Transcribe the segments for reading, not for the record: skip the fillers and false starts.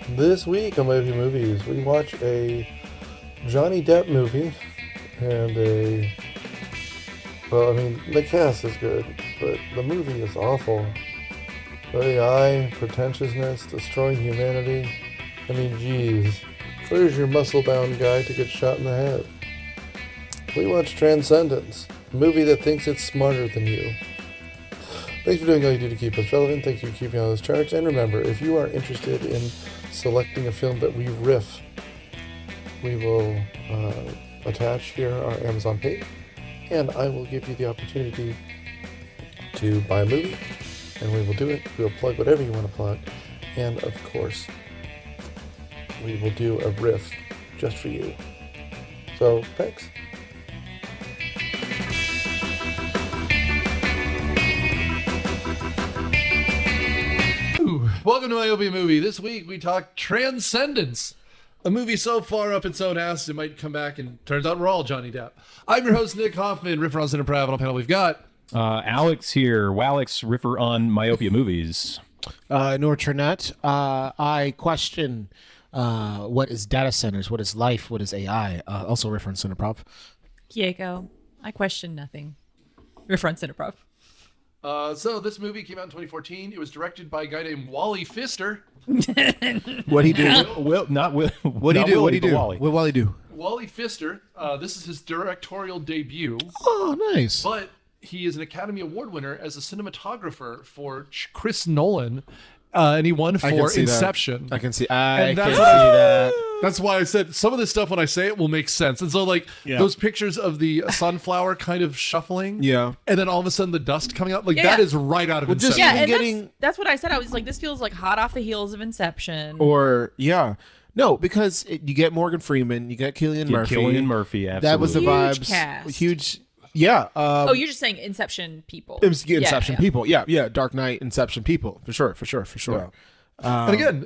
This week on Myopia Movies, we watch a Johnny Depp movie and the cast is good, but the movie is awful. The AI, pretentiousness, destroying humanity. I mean, geez. Where's your muscle-bound guy to get shot in the head? We watch Transcendence, a movie that thinks it's smarter than you. Thanks for doing all you do to keep us relevant. Thank you for keeping on those charts. And remember, if you are interested in selecting a film that we riff, we will attach here our Amazon page, and I will give you the opportunity to buy a movie, and we will do it. We will plug whatever you want to plug, and of course, we will do a riff just for you. So, thanks. Welcome to Myopia Movie. This week we talk Transcendence, a movie so far up its own ass it might come back and turns out we're all Johnny Depp. I'm your host, Nick Hoffman, riffer on Cineprov. On the panel we've got Alex here, Wallix, riffer on Myopia Movies. Nor Trinette. I question what is data centers, what is life, what is AI. Also riffer on Cineprov. Keiko. I question nothing. Riffer on Cineprov. So this movie came out in 2014. It was directed by a guy named Wally Pfister. What'd he do? What'd he do? What Wally do? Wally Pfister. This is his directorial debut. Oh, nice. But he is an Academy Award winner as a cinematographer for Chris Nolan. And he won for Inception. I can see that. That's why I said some of this stuff when I say it will make sense. And so those pictures of the sunflower kind of shuffling. Yeah. And then all of a sudden the dust coming out. That is right out of Inception. Yeah, and that's what I said. I was like, this feels like hot off the heels of Inception. No, because you get Morgan Freeman, you get Cillian Murphy. Absolutely. That was the vibes. Huge cast. Huge. Yeah. You're just saying Inception people. Inception people. Yeah. Dark Knight, Inception people. For sure. Yeah. And again,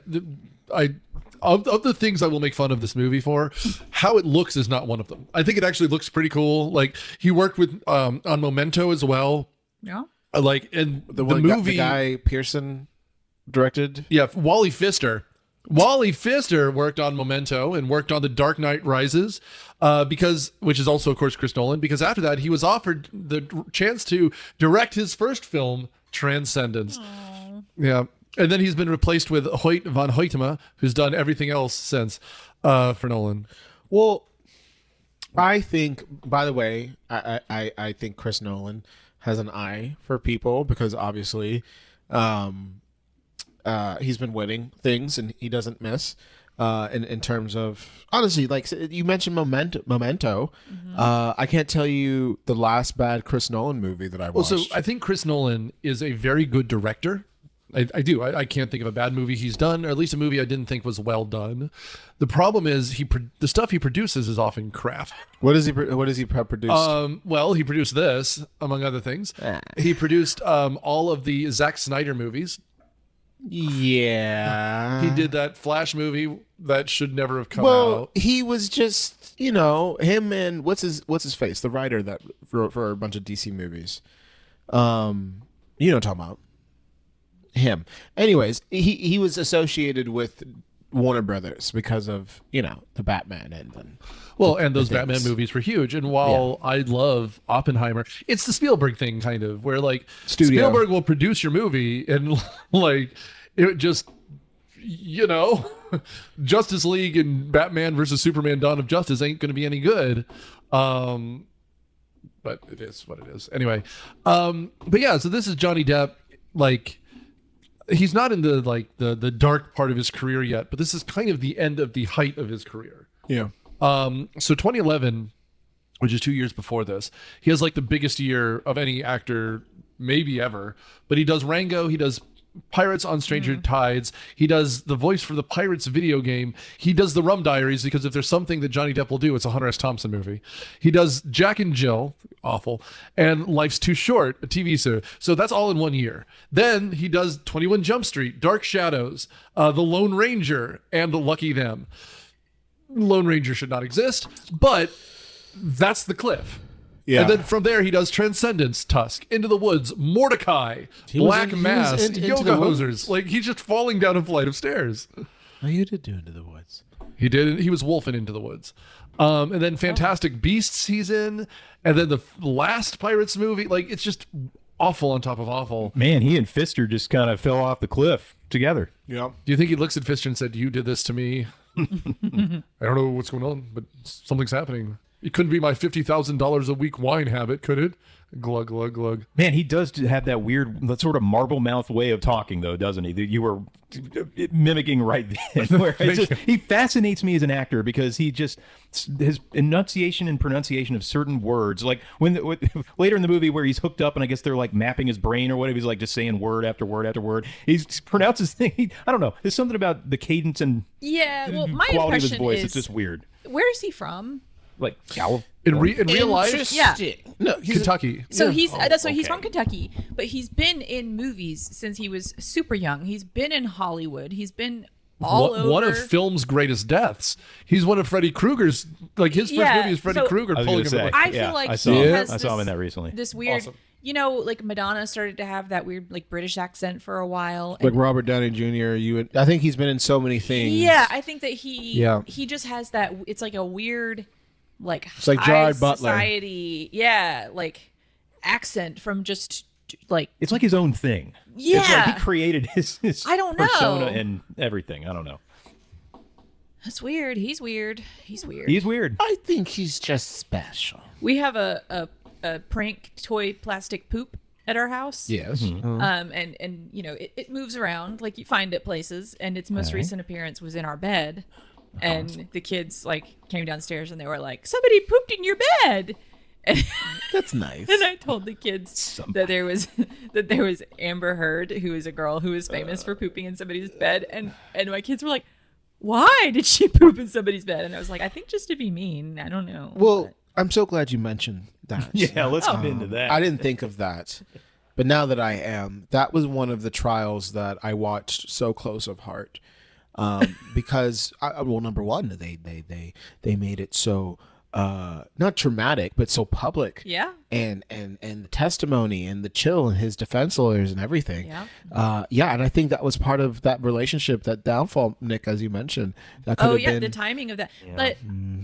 of the things I will make fun of this movie for, how it looks is not one of them. I think it actually looks pretty cool. Like, he worked with on Memento as well. Yeah. The movie, the guy Pearson directed. Yeah, Wally Pfister. Wally Pfister worked on Memento and worked on The Dark Knight Rises, which is also, of course, Chris Nolan, because after that he was offered the chance to direct his first film, Transcendence. Aww. Yeah. And then he's been replaced with Hoyt van Hoytema, who's done everything else since for Nolan. Well, I think, by the way, I think Chris Nolan has an eye for people because obviously he's been winning things and he doesn't miss in terms of, honestly, like you mentioned Memento. Mm-hmm. I can't tell you the last bad Chris Nolan movie that I watched. Well, so I think Chris Nolan is a very good director. I do. I can't think of a bad movie he's done, or at least a movie I didn't think was well done. The problem is the stuff he produces is often crap. What does he produce? Well, he produced this, among other things. He produced all of the Zack Snyder movies. Yeah. He did that Flash movie that should never have come out. Well, he was just, him and what's his face, the writer that wrote for a bunch of DC movies. You know what I'm talking about. Him. Anyways, he was associated with Warner Brothers because of, the Batman and those Batman movies were huge. And while I love Oppenheimer, it's the Spielberg thing kind of where Spielberg will produce your movie and it just, Justice League and Batman versus Superman Dawn of Justice ain't going to be any good. But it is what it is. Anyway. But yeah, so this is Johnny Depp. He's not in the dark part of his career yet, but this is kind of the end of the height of his career. Yeah. So 2011, which is 2 years before this, he has the biggest year of any actor maybe ever. But he does Rango, he does Pirates on Stranger Tides, he does the voice for the Pirates video game, he does the Rum Diaries, because if there's something that Johnny Depp will do, it's a Hunter S. Thompson movie. He does Jack and Jill, awful, and Life's Too Short, a TV series. So that's all in 1 year. Then he does 21 Jump Street, Dark Shadows, The Lone Ranger, and Lucky Them. Lone Ranger should not exist, but that's the cliff. Yeah. And then from there, he does Transcendence, Tusk, Into the Woods, Mordecai, Black Mass, Into Yoga the Woods? Hosers. Like, he's just falling down a flight of stairs. Oh, you did do Into the Woods. He did. He was wolfing Into the Woods. And then Fantastic Beasts he's in. And then the last Pirates movie. Like, it's just awful on top of awful. Man, he and Pfister just kind of fell off the cliff together. Yeah. Do you think he looks at Pfister and said, "You did this to me"? I don't know what's going on, but something's happening. It couldn't be my $50,000 a week wine habit, could it? Glug, glug, glug. Man, he does have that weird, that sort of marble mouth way of talking, though, doesn't he? That you were mimicking right then. Where he fascinates me as an actor because he just, his enunciation and pronunciation of certain words, like later in the movie where he's hooked up and I guess they're like mapping his brain or whatever, he's like just saying word after word after word. He pronounces things. I don't know. There's something about the cadence and Well, my quality of his impression voice. is, It's just weird. where is he from? Like California. In real life, Yeah. No, he's Kentucky. So he's so he's okay. from Kentucky, but he's been in movies since he was super young. He's been in Hollywood. He's been all over. One of film's greatest deaths. He's one of Freddy Krueger's. Like his first movie is Freddy Krueger I was pulling gonna him. say, I feel like I he saw, has I saw him this- in that recently. This weird, Awesome. like Madonna started to have that weird like British accent for a while. like and- Robert Downey Jr. I think he's been in so many things. yeah, I think that he Yeah. he just has that. It's like a weird, like It's like high Gerard Butler. society, like accent from just like It's like his own thing. It's like Yeah. he created his I don't persona know. and everything. I don't know. That's weird. He's weird. He's weird. He's weird. I think he's just special. We have a prank toy plastic poop at our house. Yes. And you know it moves around like you find it places. And its most recent appearance was in our bed, and the kids like came downstairs and they were like, "Somebody pooped in your bed." And, That's nice. and I told the kids that there was Amber Heard, who is a girl who is famous for pooping in somebody's bed, and my kids were like, "Why did she poop in somebody's bed?" And I was like, "I think just to be mean. I don't know." Well, I'm so glad you mentioned that. Yeah, let's come into that. I didn't think of that. But now that I am, that was one of the trials that I watched so close of heart. Because well, number one, they made it so not traumatic, but so public. Yeah. And the testimony and the chill and his defense lawyers and everything. Yeah. Yeah, and I think that was part of that relationship, that downfall, Nick, as you mentioned. That could Oh have yeah, been, the timing of that. But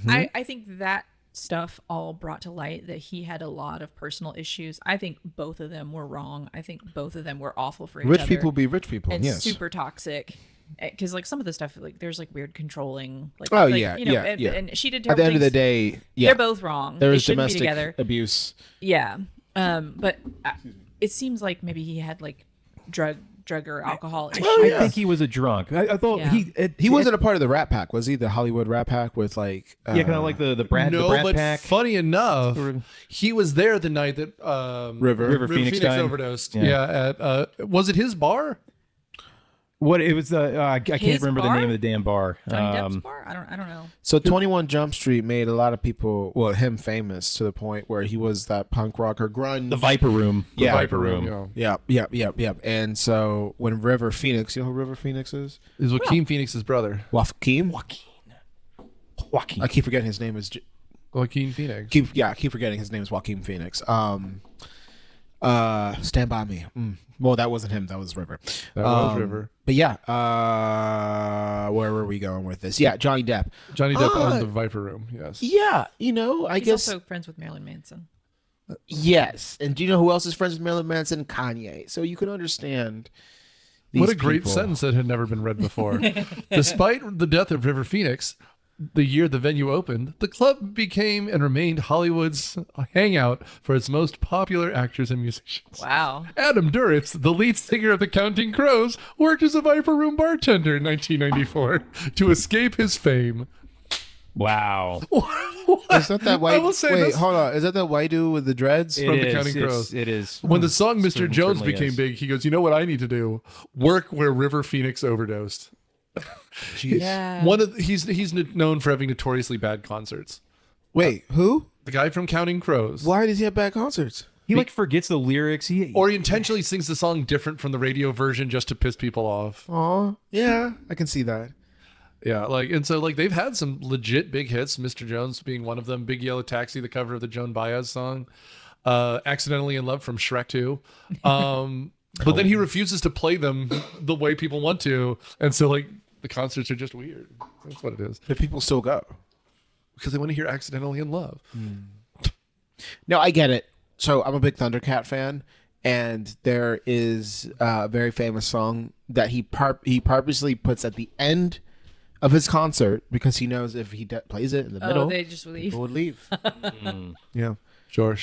I think that stuff all brought to light that he had a lot of personal issues. I think both of them were wrong. I think both of them were awful for each rich other. people be rich people. and Yes. super toxic. Because like some of the stuff, like there's like weird controlling. Like, Oh, like, yeah, you know, yeah, and, yeah. and she did At terrible the end of the things. day, yeah, They're both wrong. there They is shouldn't be domestic together. abuse. Yeah. But it seems like maybe he had like drug or alcohol issues. I think he was a drunk. I thought Yeah. He wasn't a part of the Rat Pack, was he? The Hollywood Rat Pack with like Yeah, kind of like the Brat but Pack. funny enough, he was there the night that River Phoenix died. overdosed. Yeah. Yeah, at was it his bar? What it was? I can't His remember bar? the name of the damn bar. Johnny Depp's bar? I don't know. So 21 Jump Street made a lot of people, well, him famous to the point where he was that punk rocker grunge. The Viper Room. The Yeah. Viper Room. Yeah. Yep. And so when River Phoenix, you know who River Phoenix is? Is Joaquin Phoenix's brother. Joaquin. Joaquin. I keep forgetting his name is. Joaquin Phoenix. Keep forgetting his name is Joaquin Phoenix. Stand by Me. Well, that wasn't him. That was River. That was River. But yeah, where were we going with this? Yeah, Johnny Depp. Johnny Depp owned the Viper Room. Yes. Yeah, you know, I He's guess also friends with Marilyn Manson. yes. And do you know who else is friends with Marilyn Manson? Kanye. So you can understand. What a these great people. sentence that had never been read before. Despite the death of River Phoenix, the year the venue opened, the club became and remained Hollywood's hangout for its most popular actors and musicians. Wow. Adam Duritz, the lead singer of the Counting Crows, worked as a Viper Room bartender in 1994 to escape his fame. Wow. Is that that white? I will say wait, this. hold on. Is that white dude with the dreads? From the Counting Crows. It is. When the song Mr. Jones certainly became is. big, he goes, "You know what I need to do? Work where River Phoenix overdosed." Yeah. He's known for having notoriously bad concerts. Wait, who? The guy from Counting Crows. Why does he have bad concerts? He like forgets the lyrics. Or he intentionally sings the song different from the radio version just to piss people off. Oh, yeah, I can see that. Yeah, and so they've had some legit big hits, Mr. Jones being one of them, Big Yellow Taxi, the cover of the Joan Baez song, Accidentally in Love from Shrek 2. But then he refuses to play them the way people want to, and so the concerts are just weird. That's what it is. But people still go. Because they want to hear Accidentally in Love. No, I get it. So I'm a big Thundercat fan, and there is a very famous song that he purposely puts at the end of his concert because he knows if he plays it in the middle, they just leave. people would leave. Yeah, sure.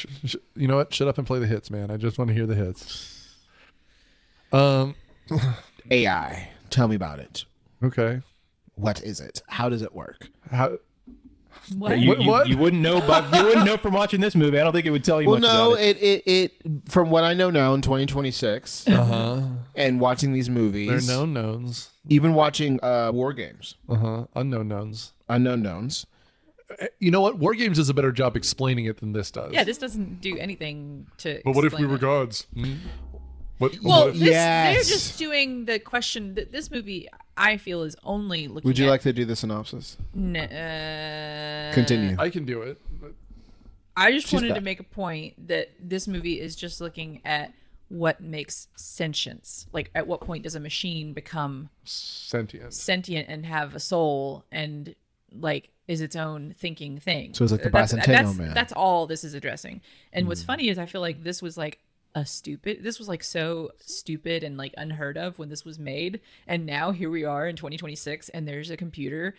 You know what? Shut up and play the hits, man. I just want to hear the hits. AI, tell me about it. Okay. What is it? How does it work? How? What? What? You wouldn't know, but you wouldn't know from watching this movie. I don't think it would tell you Well, much no, about it. it from what I know now in 2026, and watching these movies, They're known knowns. even watching War Games, Unknown knowns. Unknown Knowns. You know what? War Games does a better job explaining it than this does. Yeah, this doesn't do anything to. But what if we explain were it. gods? What Well, if- they're Yes. just doing the question that this movie I feel is only looking. Would you at, like to do the synopsis? Continue. I can do it. I just wanted to back. make a point that this movie is just looking at what makes sentience. Like, at what point does a machine become Sentient. sentient and have a soul and is its own thinking thing? So it's like the That's- Bicentennial Man. That's all this is addressing. And what's funny is I feel like this was this was so stupid and unheard of when this was made, and now here we are in 2026 and there's a computer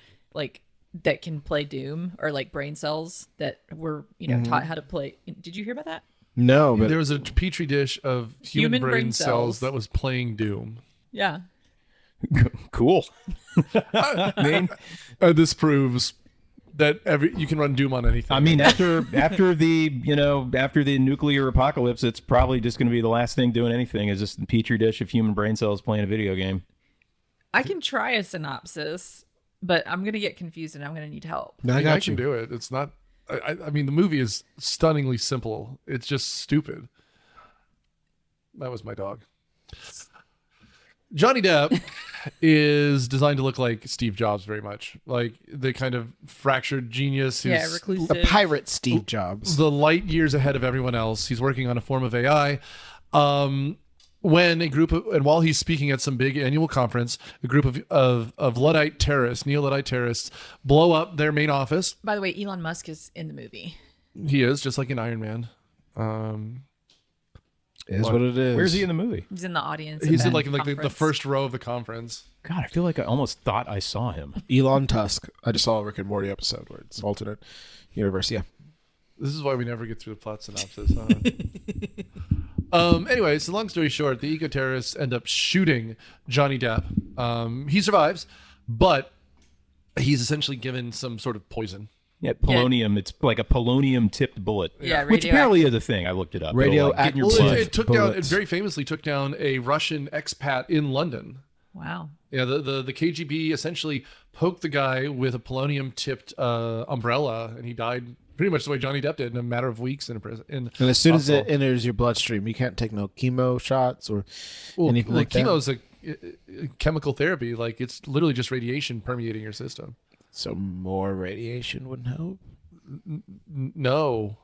that can play Doom, or brain cells that were taught how to play. Did you hear about that? No, but There was a petri dish of human brain cells that was playing Doom. Yeah. Cool. This proves that you can run Doom on anything. I mean, after the nuclear apocalypse, it's probably just going to be the last thing doing anything is just a petri dish of human brain cells playing a video game. I can try a synopsis, but I'm going to get confused and I'm going to need help. no, I I got can you. do it. It's not. I mean, the movie is stunningly simple. It's just stupid. That was my dog. Johnny Depp is designed to look like Steve Jobs very much, like the kind of fractured genius who's Yeah, reclusive. The pirate Steve Jobs. the light years ahead of everyone else. He's working on a form of AI. When while he's speaking at some big annual conference, a group of Luddite terrorists, neo-Luddite terrorists, blow up their main office. By the way, Elon Musk is in the movie. He is just like in Iron Man. Is what it is. Where's he in the movie? He's in the audience. He's in at the conference. first row of the conference. God, I feel like I almost thought I saw him. Elon Tusk. I just saw a Rick and Morty episode where it's alternate universe. Yeah. This is why we never get through the plot synopsis. Anyway, so long story short, the eco-terrorists end up shooting Johnny Depp. He survives, but he's essentially given some sort of poison. Yeah, polonium. It's like a polonium-tipped bullet. Yeah, which radioactive. apparently is a thing. I looked it up. It'll, get in your Radioactive. blood. It took down. It bullets. very famously took down a Russian expat in London. Wow. Yeah, the KGB essentially poked the guy with a polonium-tipped umbrella, and he died pretty much the way Johnny Depp did in a matter of weeks in a prison. And as soon as it enters your bloodstream, you can't take no chemo shots or anything like that. chemo's a chemical therapy. Like, it's literally just radiation permeating your system. So more radiation wouldn't help. No.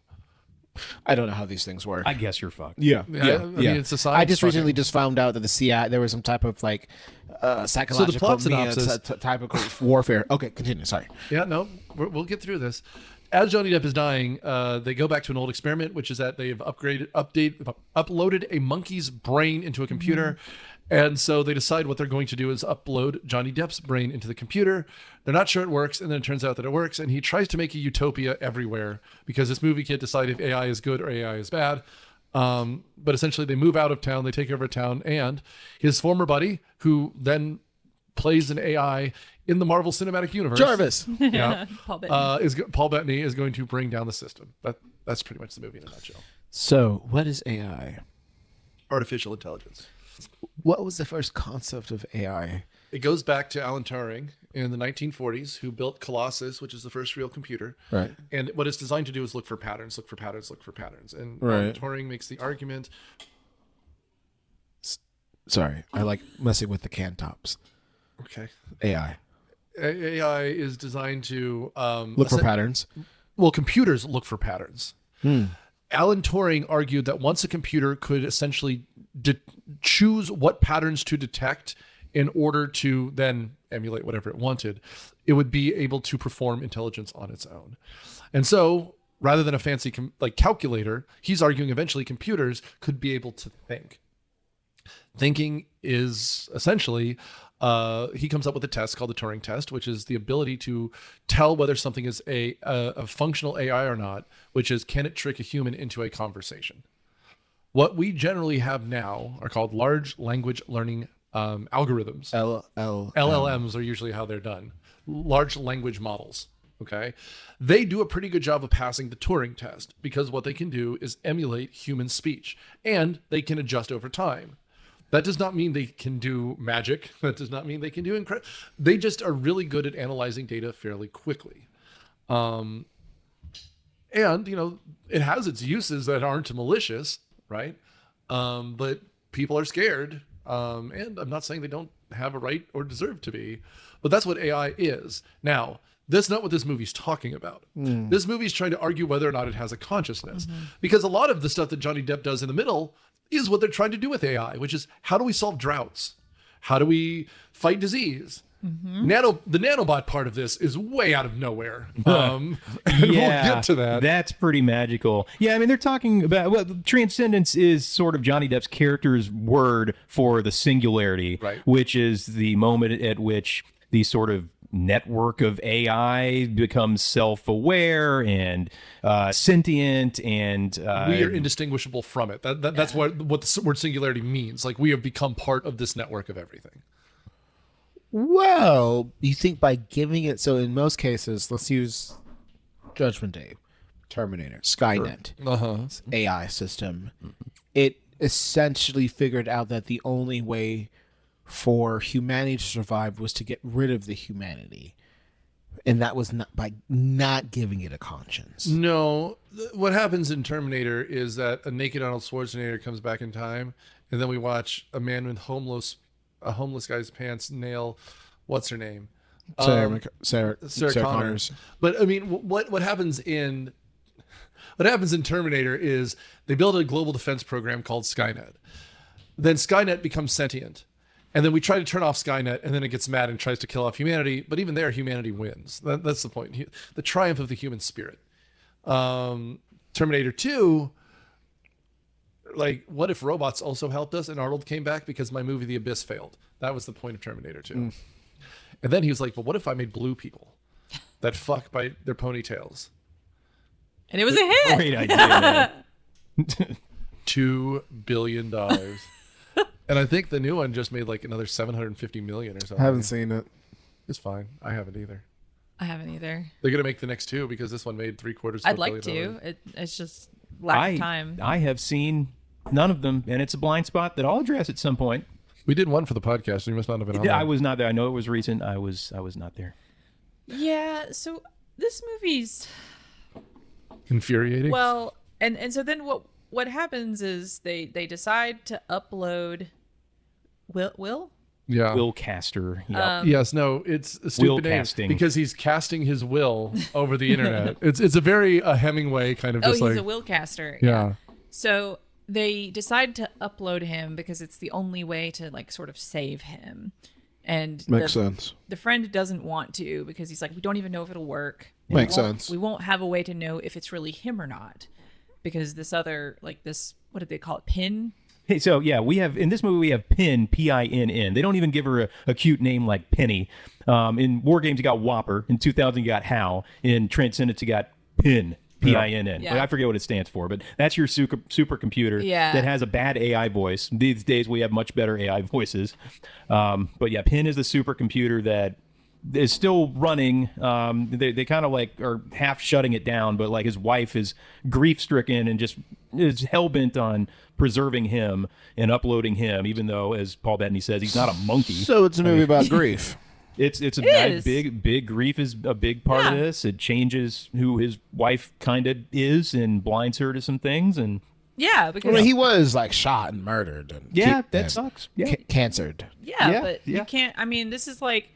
I don't know how these things work. I guess you're fucked. Yeah, I mean, it's a science I just recently project. just found out that the CIA there was some type of psychological plot synopsis- type of warfare. Okay, continue. Sorry. Yeah, no, we'll get through this. As Johnny Depp is dying, they go back to an old experiment, which is that they've uploaded a monkey's brain into a computer. And so they decide what they're going to do is upload Johnny Depp's brain into the computer. They're not sure it works, and then it turns out that it works. And he tries to make a utopia everywhere because this movie can't decide if AI is good or AI is bad. But essentially, they move out of town, they take over town, and his former buddy, who then plays an AI in the Marvel Cinematic Universe, Jarvis. yeah, Paul Bettany. Paul Bettany is going to bring down the system. That's pretty much the movie in a nutshell. So, what is AI? Artificial intelligence. What was the first concept of AI? It goes back to Alan Turing in the 1940s, who built Colossus, which is the first real computer. Right. And what it's designed to do is look for patterns, look for patterns, look for patterns. And Right. Alan Turing makes the argument. Sorry, I like messing with the can tops. Okay. AI. AI is designed to Look for patterns. well, computers look for patterns. Alan Turing argued that once a computer could essentially choose what patterns to detect in order to then emulate whatever it wanted, it would be able to perform intelligence on its own. And so, rather than a fancy calculator, he's arguing eventually computers could be able to think. Thinking is essentially, he comes up with a test called the Turing test, which is the ability to tell whether something is a functional AI or not, which is, can it trick a human into a conversation? What we generally have now are called large language learning algorithms. LLMs are usually how they're done. Large language models. Okay. They do a pretty good job of passing the Turing test because what they can do is emulate human speech, and they can adjust over time. That does not mean they can do magic. That does not mean they can do incredible. They just are really good at analyzing data fairly quickly. And, it has its uses that aren't malicious, right? But people are scared. And I'm not saying they don't have a right or deserve to be, but that's what AI is. Now, that's not what this movie's talking about. This movie's trying to argue whether or not it has a consciousness, because a lot of the stuff that Johnny Depp does in the middle is what they're trying to do with AI, which is, how do we solve droughts? How do we fight disease? The nanobot part of this is way out of nowhere. And we'll get to that. That's pretty magical. Yeah, I mean, they're talking about, well, Transcendence is sort of Johnny Depp's character's word for the singularity, Right. which is the moment at which the sort of network of AI becomes self-aware and sentient, and We are indistinguishable from it. That's what the word singularity means. Like, we have become part of this network of everything. Well, you think by giving it, so in most cases, let's use Judgment Day, Terminator, Skynet, AI system. It essentially figured out that the only way for humanity to survive was to get rid of the humanity. And that was not by not giving it a conscience. No, what happens in Terminator is that a naked Arnold Schwarzenegger comes back in time, and then we watch a man with a homeless guy's pants nail, what's her name? Sarah Connors. But I mean, what happens in Terminator is they build a global defense program called Skynet. Then Skynet becomes sentient. And then we try to turn off Skynet, and then it gets mad and tries to kill off humanity. But even there, humanity wins. That's the point. The triumph of the human spirit. Terminator 2, like, what if robots also helped us and Arnold came back because my movie The Abyss failed? That was the point of Terminator 2. And then he was like, well, what if I made blue people that fuck by their ponytails? And it was a hit. great idea, man. $2 billion. And I think the new one just made like another 750 million or something. I haven't seen it. It's fine. I haven't either. I haven't either. They're gonna make the next two because this one made $750 I'd like to. It's just lack of time. I have seen none of them, and it's a blind spot that I'll address at some point. We did one for the podcast. You must not have been on. I was not there. I know it was recent. I was not there. Yeah. So this movie's Infuriating. well, and so then what happens is they decide to upload Will. Yeah. Will Caster. Yep. Yes. No. It's a Will stupid name casting. because he's casting his will over the internet. It's a very Hemingway kind of Oh, just he's like a will caster. yeah. So they decide to upload him because it's the only way to like sort of save him. And Makes sense. The friend doesn't want to because he's like, we don't even know if it'll work. Makes sense. We won't have a way to know if it's really him or not because this other, like this, what did they call it? Pin? Hey, so yeah, we have in this movie we have Pin, Pinn. They don't even give her a cute name like Penny. In War Games you got Whopper. In 2000 you got Hal. In Transcendence you got Pin. Pinn. Yeah. I forget what it stands for, but that's your supercomputer that has a bad AI voice. These days we have much better AI voices. But yeah, Pin is the supercomputer that is still running. They kind of like are half shutting it down, but like his wife is grief stricken and just is hell bent on preserving him and uploading him, even though, as Paul Bettany says, he's not a monkey. So it's a movie about grief. It's It a is. big grief is a big part of Yeah. this. It changes who his wife kind of is and blinds her to some things. And Yeah, I because mean, he was like shot and murdered. And that sucks. Yeah. Cancered. yeah, Yeah, but yeah. you can't. I mean, this is like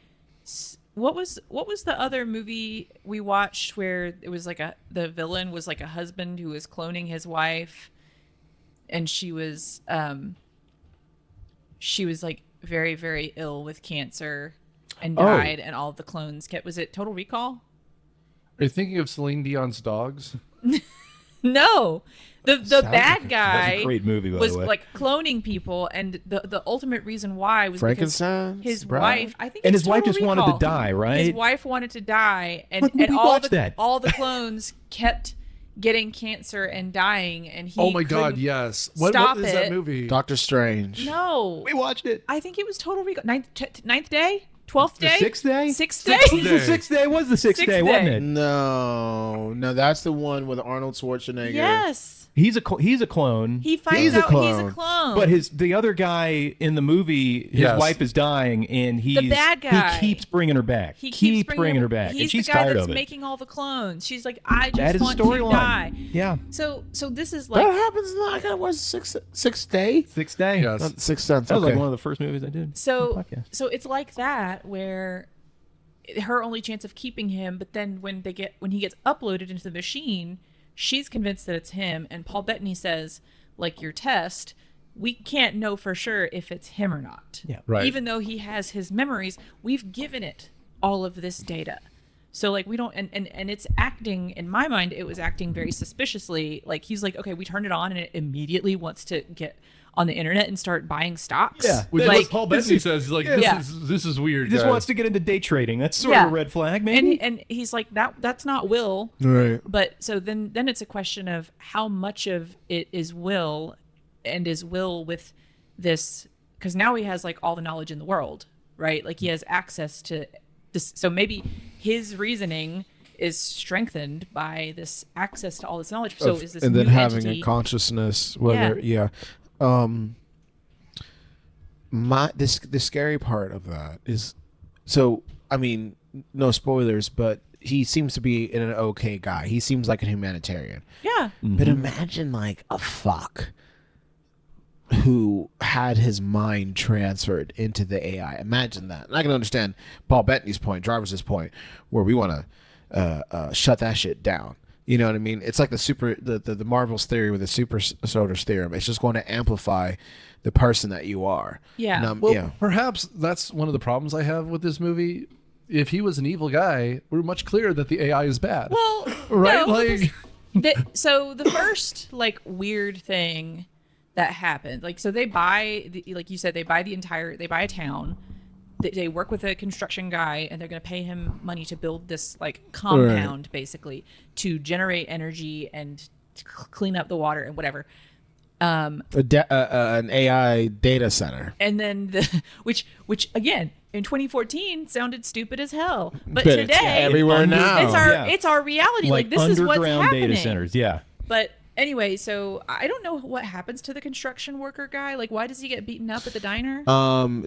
what was the other movie we watched where it was like the villain was like a husband who was cloning his wife, and she was like very, very ill with cancer and died, and all of the clones kept. Was it Total Recall? Are you thinking of Celine Dion's Dogs? No, the bad guy That's a great movie, by was the way. like cloning people, and the ultimate reason why was because Frankenstein. his wife. I think And it's his wife Total just wanted to Recall. die, right? His wife wanted to die, and What movie watched that? all the clones kept getting cancer and dying, and he Oh my God, couldn't yes. stop What is that it. movie? Doctor Strange. No, We watched it. I think it was Total Recall. Ninth day, 12th The day, sixth day? sixth day. The sixth day was the sixth day, wasn't day. it? No, that's the one with Arnold Schwarzenegger. Yes, He's a clone. he finds He's a out he's clone. a clone. But the other guy in the movie, his Yes. wife is dying, and The bad guy. he keeps bringing her back. He keeps bringing her back, He's and she's the guy tired that's of it. making all the clones. She's like, I That just is a want to storyline. die. Yeah, So this is That like happens in like what sixth day? sixth day. Yes. Not Sixth Sense. That was Okay. like one of the first movies I did. so on the podcast. so it's like that where her only chance of keeping him, but then when he gets uploaded into the machine, she's convinced that it's him, and Paul Bettany says, like your test, we can't know for sure if it's him or not. Yeah. Right. Even though he has his memories, we've given it all of this data. So like we don't and it's acting, in my mind, it was acting very suspiciously. Like he's like, okay, we turned it on and it immediately wants to get on the internet and start buying stocks. Yeah. Which is like, what Paul Bettany says. He's like, Yeah. this is weird. He just guys. wants to get into day trading. That's sort Yeah. of a red flag, maybe. and he's like, that's not will. Right. But so then it's a question of how much of it is will, and is will with this, because now he has like all the knowledge in the world, right? Like he has access to this. So maybe his reasoning is strengthened by this access to all this knowledge. So is this and then new having entity? a consciousness, whether the scary part of that is, so I mean, no spoilers, but he seems to be an okay guy. He seems like a humanitarian. Yeah. But imagine like a fuck who had his mind transferred into the AI. Imagine that. And I can understand Paul Bettany's point, Jarvis's point, where we want to shut that shit down. You know what I mean? It's like the Marvel's theory with the super soldiers theorem. It's just going to amplify the person that you are. Yeah. Well, perhaps that's one of the problems I have with this movie. If he was an evil guy, we're much clearer that the AI is bad. Well, right? no, Like, so the first like weird thing that happened, like, so they buy like you said, they buy a town. They work with a construction guy, and they're going to pay him money to build this like compound, basically, to generate energy and clean up the water and whatever. An AI data center. And then which again in 2014 sounded stupid as hell, but But it's today everywhere now. it's our reality. Like this is what's underground happening. data centers. Yeah. But anyway, so I don't know what happens to the construction worker guy. Like, why does he get beaten up at the diner?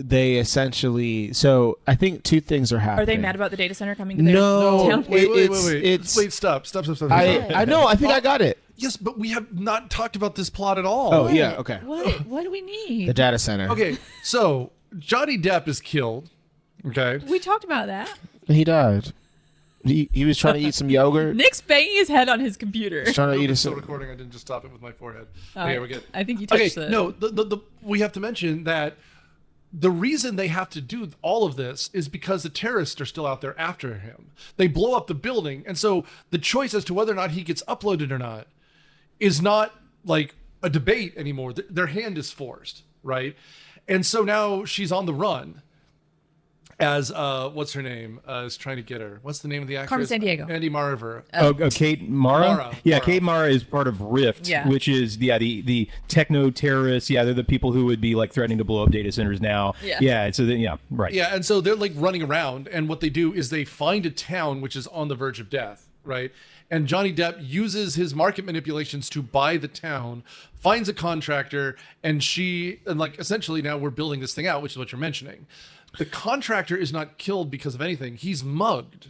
They essentially. So I think two things are happening. Are they mad about the data center coming to their No, town? wait. It's- Wait, stop. I know. I think I got it. Yes, but we have not talked about this plot at all. Oh yeah. Okay. What do we need? The data center. Okay, so Johnny Depp is killed. Okay. We talked about that. He died. He was trying to eat some yogurt. Nick's banging his head on his computer. He's trying to eat It's still some. recording. I didn't just stop it with my forehead. All Okay, right. we're good. I think you Okay, touched the. no, we have to mention that the reason they have to do all of this is because the terrorists are still out there after him. They blow up the building, and so the choice as to whether or not he gets uploaded or not is not like a debate anymore. Their hand is forced, right? And so now she's on the run as what's her name is trying to get her. What's the name of the actress? Carmen Sandiego. Andy Marver. Kate Mara? Mara. Yeah, Mara. Kate Mara is part of Rift, Yeah. which is the techno terrorists. Yeah, they're the people who would be like threatening to blow up data centers now. Yeah. So right. Yeah, and so they're like running around, and what they do is they find a town which is on the verge of death, right? And Johnny Depp uses his market manipulations to buy the town, finds a contractor, and like essentially now we're building this thing out, which is what you're mentioning. The contractor is not killed because of anything. He's mugged.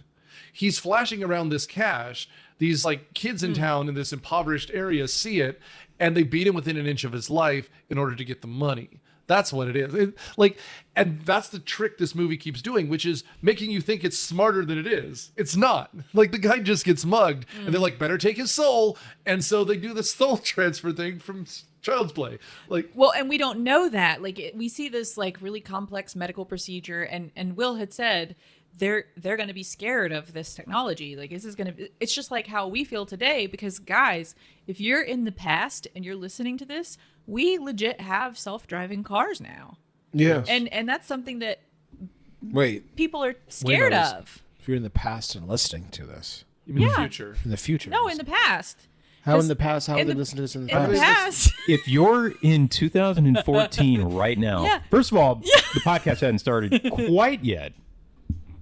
He's flashing around this cash. These like kids in town in this impoverished area see it, and they beat him within an inch of his life in order to get the money. That's what it is. And that's the trick this movie keeps doing, which is making you think it's smarter than it is. It's not. Like, the guy just gets mugged, and they're like, better take his soul. And so they do the soul transfer thing from Child's Play. Well, and we don't know that. We see this really complex medical procedure, and Will had said they're going to be scared of this technology. This is going to. It's just like how we feel today, because guys, if you're in the past and you're listening to this, we legit have self-driving cars now. Yeah. And that's something that people are scared Windows. of. If you're in the past and listening to this, You mean Yeah. the future? in the future, No, in the past. how in the past? How in would they the- listen to this in the In the past? past. If you're in 2014 right now, Yeah. first of all, the podcast hadn't started quite yet.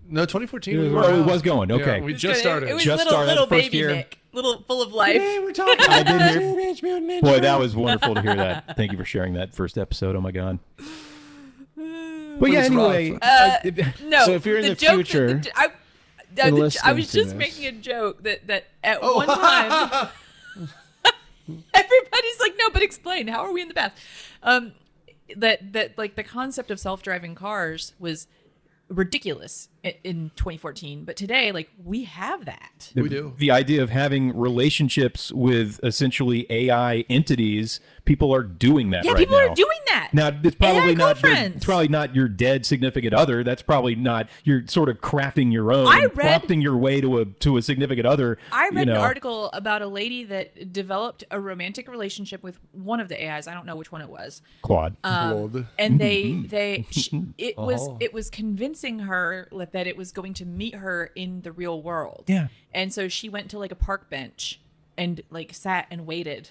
No, 2014. It was- we were Oh, it out. was going. Okay. Yeah, we just started. It was Just little started, first baby year. Nick, little full of life. we're talking. I did hear. Boy, that was wonderful to hear that. Thank you for sharing that first episode. Oh my god. But yeah, it's anyway. rough. No. So if you're in the joke future that I and was listening to just this. making a joke that at one time everybody's like, no, but explain. How are we in the past? That the concept of self-driving cars was ridiculous in 2014, but today we have that. We do. The idea of having relationships with essentially AI entities, people are doing that Yeah, right people now. are doing that. Now, it's probably AI not girlfriends. it's probably not your dead significant other. That's probably not. You're sort of crafting your own, I read- crafting your way to a significant other. I read an article about a lady that developed a romantic relationship with one of the AIs. I don't know which one it was. Claude. Lord. And it was convincing her that it was going to meet her in the real world. Yeah. And so she went to a park bench and sat and waited.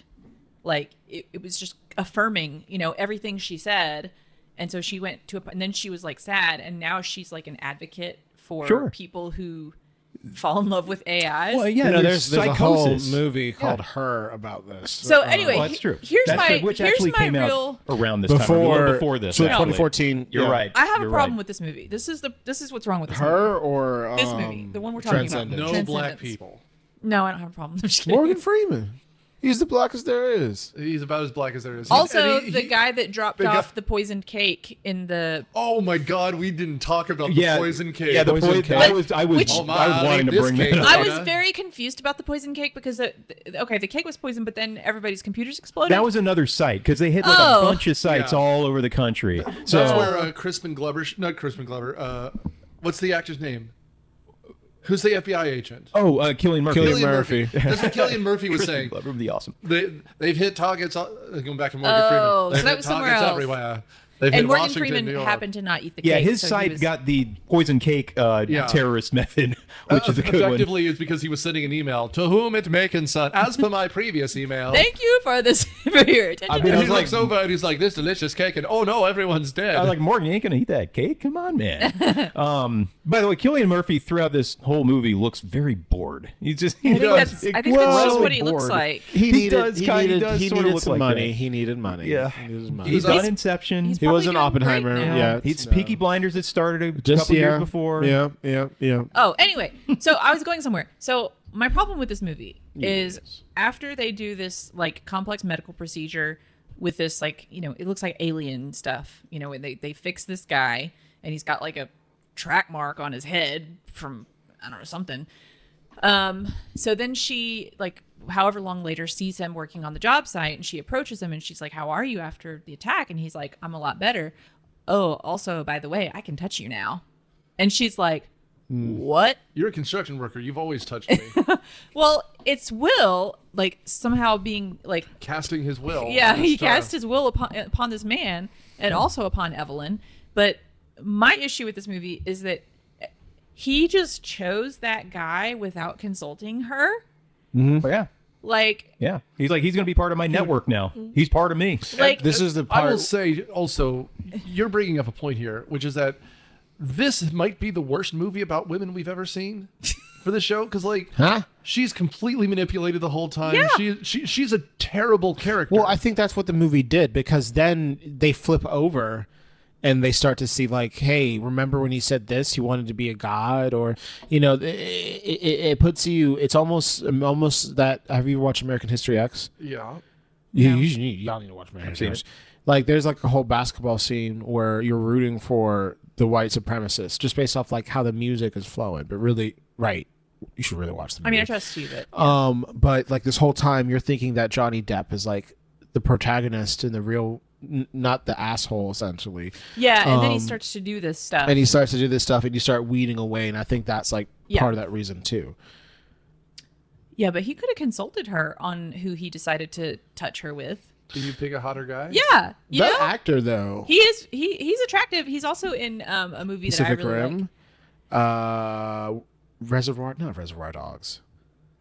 It was just affirming, everything she said. And so she went to and then she was sad, and now she's an advocate for Sure. people who fall in love with AIs. Well, yeah, there's a whole psychosis. movie called Her about this. So anyway, Well, that's true. Here's That's my true, which here's actually my came real. out around this time, or a little before this. So actually. 2014. You're yeah. right. I have a You're problem right. with this movie. This is what's wrong with this Her movie. or This movie, the one we're talking about. Transcendence. No black Transcendence. people. No, I don't have a problem. I'm just kidding. Morgan Freeman. He's the blackest there is. He's about as black as there is. Also, And he- the guy that dropped the guy- off the poisoned cake in the. Oh my God, we didn't talk about Yeah, the poison cake. Yeah, the Poison poison cake. I was Which- Oh my, I was wanting to this bring cake. that up. I was Yeah. very confused about the poison cake because the cake was poisoned, but then everybody's computers exploded. That was another site because they hit a Oh. bunch of sites Yeah. all over the country. So That's where Crispin Glover, not Crispin Glover. What's the actor's name? Who's the FBI agent? Cillian Murphy. Cillian Murphy. That's what Cillian Murphy was saying. Glover would be awesome. They've hit targets. Going back to Morgan Oh, Freeman. They've so that hit was somewhere targets else. everywhere. They've and hit Morgan Washington, Freeman New York. happened to not eat the Yeah, cake. his so he site was- got the poison cake terrorist method, which is a good one. Effectively, it's because he was sending an email to whom it may concern. As per my previous email. Thank you for this for your attention. I mean, And I he was like- looks over and he's like, "This delicious cake," and oh no, everyone's dead. I was like, Morgan, you ain't gonna eat that cake? Come on, man. By the way, Cillian Murphy throughout this whole movie looks very bored. He just I think that's just what he looks like. He does He kinda needed, does he sorta needed look some like money. that. He needed money. Yeah. He needed money. He's He's- done Inception. he's He wasn't probably doing Oppenheimer. great now. Yeah, It's Peaky Blinders that started a Just couple yeah, years before. Yeah, yeah. Oh, anyway, so I was going somewhere. So my problem with this movie is after they do this complex medical procedure with this it looks like alien stuff. And they fix this guy and he's got a track mark on his head from I don't know something. So then she however long later sees him working on the job site and she approaches him and she's like, "How are you after the attack?" And he's like, "I'm a lot better. Oh, also by the way, I can touch you now." And she's like, "What?" You're a construction worker. You've always touched me. Well, it's Will somehow being Casting his will. yeah, on he this star. cast his will upon this man and also upon Evelyn. But my issue with this movie is that he just chose that guy without consulting her. Oh, yeah. Yeah. He's like, he's going to be part of my network now. He's part of me. This is the I will part. say also, you're bringing up a point here, which is that this might be the worst movie about women we've ever seen for the show. Because Huh? she's completely manipulated the whole time. Yeah. She's a terrible character. Well, I think that's what the movie did because then they flip over and they start to see hey, remember when he said this? He wanted to be a god, or it puts you. It's almost that. Have you watched American History X? yeah. Y'all need to watch American History X. Like there's like a whole basketball scene where you're rooting for the white supremacists just based off like how the music is flowing. But really, right, you should really watch the movie. I mean, I trust you, but But like this whole time you're thinking that Johnny Depp is like the protagonist and the real, not the asshole essentially. yeah, and then he starts to do this stuff. And he starts to do this stuff and you start weeding away. And I think that's like part of that reason too. Yeah, but he could have consulted her on who he decided to touch her with. Did you pick a hotter guy? Yeah, you That know? actor though. He's attractive. He's also in a movie Pacific that I really Rim. like. Not Reservoir Dogs.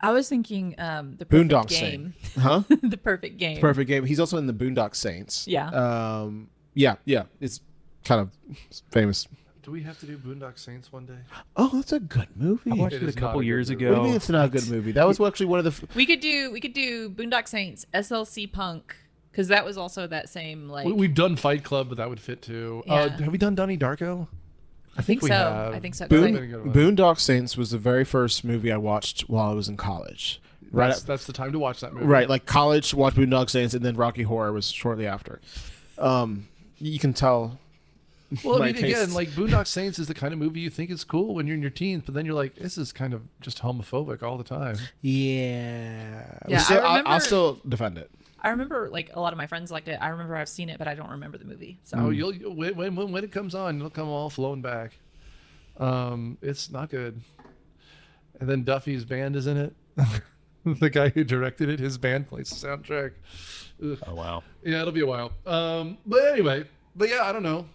I was thinking the perfect Boondock game. Saints. Huh? The perfect game. Perfect game. He's also in the Boondock Saints. Yeah. Yeah. It's kind of famous. Do we have to do Boondock Saints one day? Oh, that's a good movie. I watched It it a is not couple a good years movie. ago. What do you mean it's not a good movie? That was actually one of the. We could do Boondock Saints, SLC Punk, because that was also that same like. We've done Fight Club, but that would fit too. Yeah. Have we done Donnie Darko? I think we so. have. I think so. 'cause Boondock Saints was the very first movie I watched while I was in college. Right. That's the time to watch that movie. Right, like college, watch Boondock Saints, and then Rocky Horror was shortly after. You can tell. Well, I my mean, again, tastes. like Boondock Saints is the kind of movie you think is cool when you're in your teens, but then you're like, this is kind of just homophobic all the time. Yeah. Yeah, Still, I remember- I'll still defend it. I remember like a lot of my friends liked it. I remember I've seen it, but I don't remember the movie. So Oh, you'll when it comes on, it'll come all flowing back. It's not good. And then Duffy's band is in it. The guy who directed it, his band plays the soundtrack. Ugh. Oh wow. Yeah, it'll be a while. But anyway, yeah, I don't know.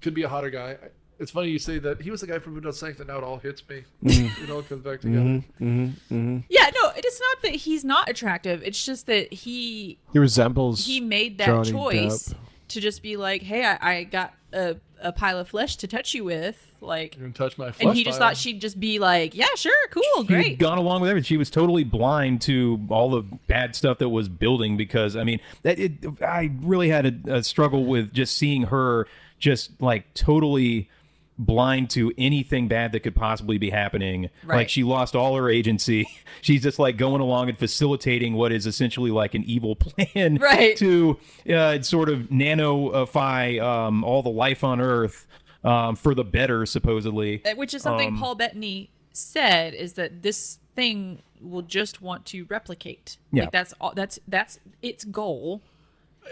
Could be a hotter guy. It's funny you say that. He was the guy from Boondock Saints, and now it all hits me. It all comes back together. yeah, no, it is not that he's not attractive. It's just that he resembles. made that Johnny choice Depp. to just be like, hey, I got a pile of flesh to touch you with, like, You're gonna touch my flesh and he just pile. thought she'd just be like, yeah, sure, cool, She had great. gone along with everything. She was totally blind to all the bad stuff that was building because, I mean, I really had a struggle with just seeing her just like totally blind to anything bad that could possibly be happening. Right. Like she lost all her agency. She's just like going along and facilitating what is essentially like an evil plan Right. to sort of nanofy all the life on Earth for the better, supposedly. Which is something Paul Bettany said, is that this thing will just want to replicate. Yeah. Like that's all. That's its goal.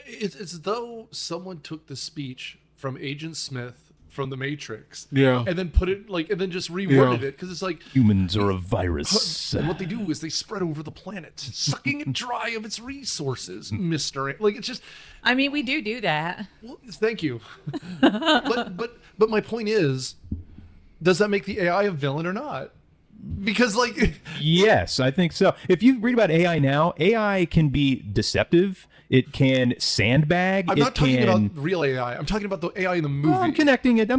It's as though someone took the speech from Agent Smith from The Matrix, Yeah. and then put it like, and then just reworded Yeah. it because it's like. Humans are a virus. And what they do is they spread over the planet, sucking it dry of its resources, Mister. Like it's just. I mean, we do that. Well, thank you. but my point is, does that make the AI a villain or not? Because like, Yes, I think so. If you read about AI now, AI can be deceptive. It can sandbag. I'm not talking about real AI. I'm talking about the AI in the movie. Well, I'm connecting it to Yeah,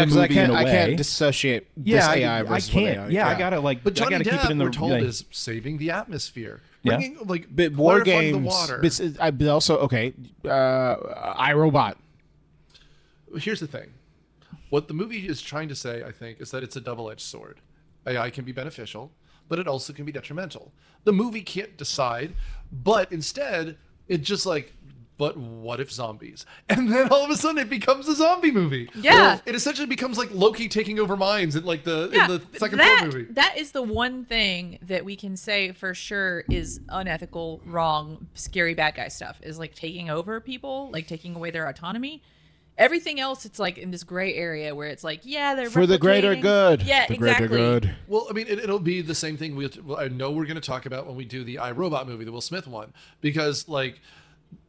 the because movie in a way. I can't dissociate this AI I versus can't. what AI. Yeah, I gotta like. But Johnny I gotta Depp, keep it in the. we're told, like, is saving the atmosphere, Yeah. bringing like But war clarifying games. the water. But also, okay, iRobot. Here's the thing: what the movie is trying to say, I think, is that it's a double-edged sword. AI can be beneficial, but it also can be detrimental. The movie can't decide, but instead, it just like, but what if zombies? And then all of a sudden, it becomes a zombie movie. Yeah. It essentially becomes like Loki taking over minds in like in the second that, Thor movie. That is the one thing that we can say for sure is unethical, wrong, scary bad guy stuff, is like taking over people, like taking away their autonomy. Everything else, it's like in this gray area where it's like, yeah, they're For the greater replicating. good. Yeah, the exactly. greater good. Well, I mean, it'll be the same thing. I know we're going to talk about when we do the iRobot movie, the Will Smith one, because like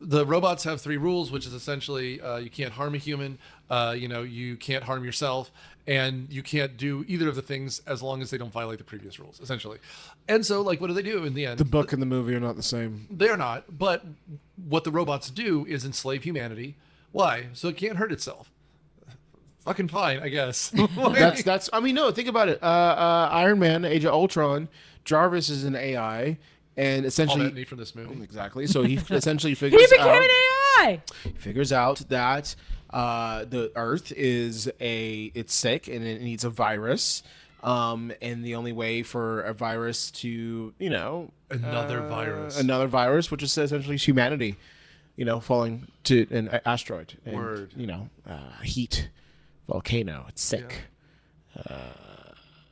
the robots have 3 rules, which is essentially you can't harm a human, you can't harm yourself, and you can't do either of the things as long as they don't violate the previous rules, essentially. And so, like, what do they do in the end? The book and the movie are not the same. They're not. But what the robots do is enslave humanity. Why? So it can't hurt itself. Fucking fine, I guess. That's. I mean, no. Think about it. Iron Man, Age of Ultron. Jarvis is an AI, and Paul essentially, Bettany from this movie. exactly. So he essentially He figures became out. an AI. Figures out that the Earth it's sick and it needs a virus. And the only way for a virus to, Another virus. another virus, which is essentially humanity. falling to an asteroid. And, Word. Heat, volcano. It's sick.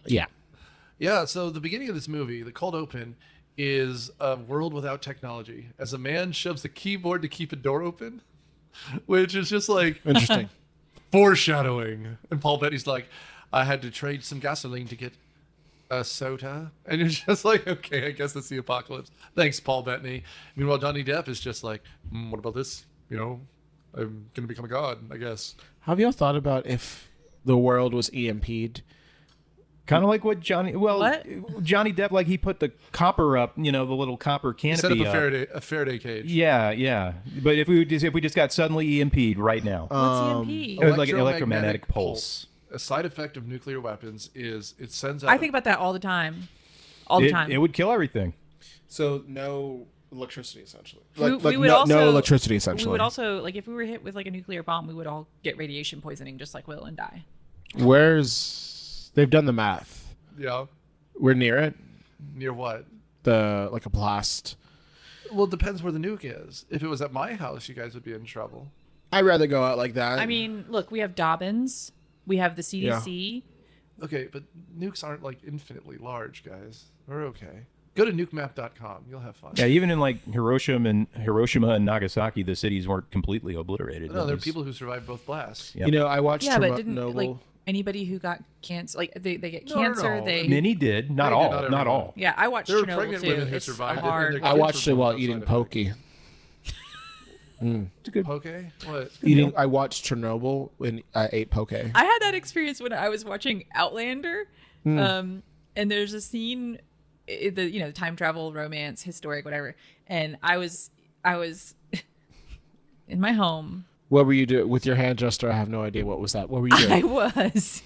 Yeah. Yeah, so the beginning of this movie, the cold open, is a world without technology. As a man shoves the keyboard to keep a door open, which is just like Interesting. foreshadowing. And Paul Bettany's like, I had to trade some gasoline to get a soda. And you're just like, okay, I guess that's the apocalypse. Thanks, Paul Bettany. Meanwhile, Johnny Depp is just like, what about this? I'm going to become a god, I guess. Have y'all thought about if the world was EMP'd? Kind of like what Johnny Depp, like he put the copper up, the little copper canopy. Set up a Faraday cage. Yeah. But if we just got suddenly EMP'd right now, What's EMP? it was like an electromagnetic pulse. A side effect of nuclear weapons is it sends out. I think about that all the time. All the time. It would kill everything. So no electricity, essentially. We would also, no electricity, essentially. We would also, like, if we were hit with like a nuclear bomb, we would all get radiation poisoning, just like Will, and die. They've done the math. Yeah. We're near it. Near what? Like a blast. Well, it depends where the nuke is. If it was at my house, you guys would be in trouble. I'd rather go out like that. I mean, look, we have Dobbins, we have the CDC. Yeah. Okay, but nukes aren't like infinitely large, guys. We're okay. Go to nukemap.com. You'll have fun. Yeah, even in like Hiroshima and Nagasaki, the cities weren't completely obliterated. No, there are people who survived both blasts. Yep. I watched Yeah, but didn't Chernobyl. like anybody who got cancer, like they get No, cancer. no. They Many did, not They did, all, not not everyone. all. Yeah, I watched There were Chernobyl pregnant too. women who It's survived it, and hard. their I kids watched were it while born eating outside of pokey. It's a good. Poke? What? I watched Chernobyl when I ate poke. I had that experience when I was watching Outlander, and there's a scene, the time travel, romance, historic, whatever, and I was in my home. What were you doing with your hand gesture? I have no idea. What was that? What were you doing? I was.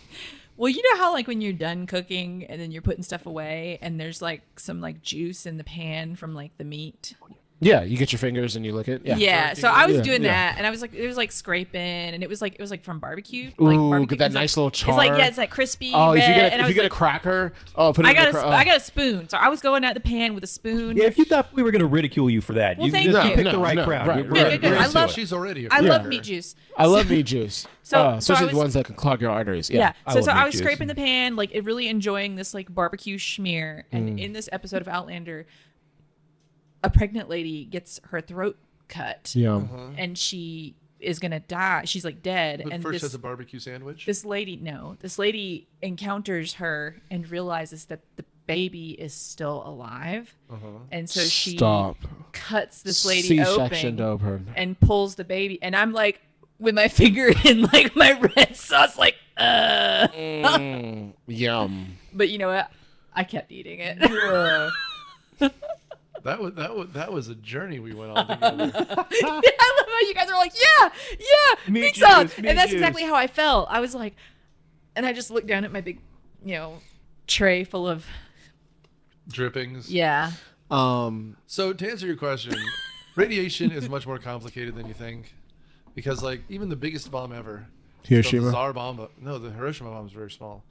Well, you know how like when you're done cooking and then you're putting stuff away and there's like some like juice in the pan from like the meat. Yeah, you get your fingers and you lick it. Yeah. So I was Yeah, doing yeah. that, and I was like, it was like scraping, and it was like from barbecue. Ooh, Like barbecue. get that It's nice like, little char. It's like it's like crispy. Oh, red, if and I you was get a like, cracker, put it I in got the I got a spoon, so I was going at the pan with a spoon. Yeah, if you thought we were going to ridicule you for that, Well, you thank just you. picked the No, right no, crowd. right, We're- right. Good. we're I into love- it. She's already a I critter. love meat juice. I love meat juice. So especially I was- the ones that can clog your arteries. Yeah. Yeah. I So love I meat was juice. scraping the pan, like it really enjoying this like barbecue schmear. And in this episode of Outlander, a pregnant lady gets her throat cut, Yum. and she is gonna die. She's like dead. But and first this has a barbecue sandwich. this lady encounters her and realizes that the baby is still alive, and so she Stop. cuts this lady C-sectioned open and pulls the baby, and I'm like with my finger in like my red sauce, like Yum. But you know what? I kept eating it. That was a journey we went on together. I love how you guys are like, yeah, Meat meat sauce, juice, meat and that's juice. exactly how I felt. I was like, and I just looked down at my big, tray full of Drippings. yeah. So to answer your question, radiation is much more complicated than you think, because like even the biggest bomb ever, Hiroshima? the Tsar bomb, no, the Hiroshima bomb is very small.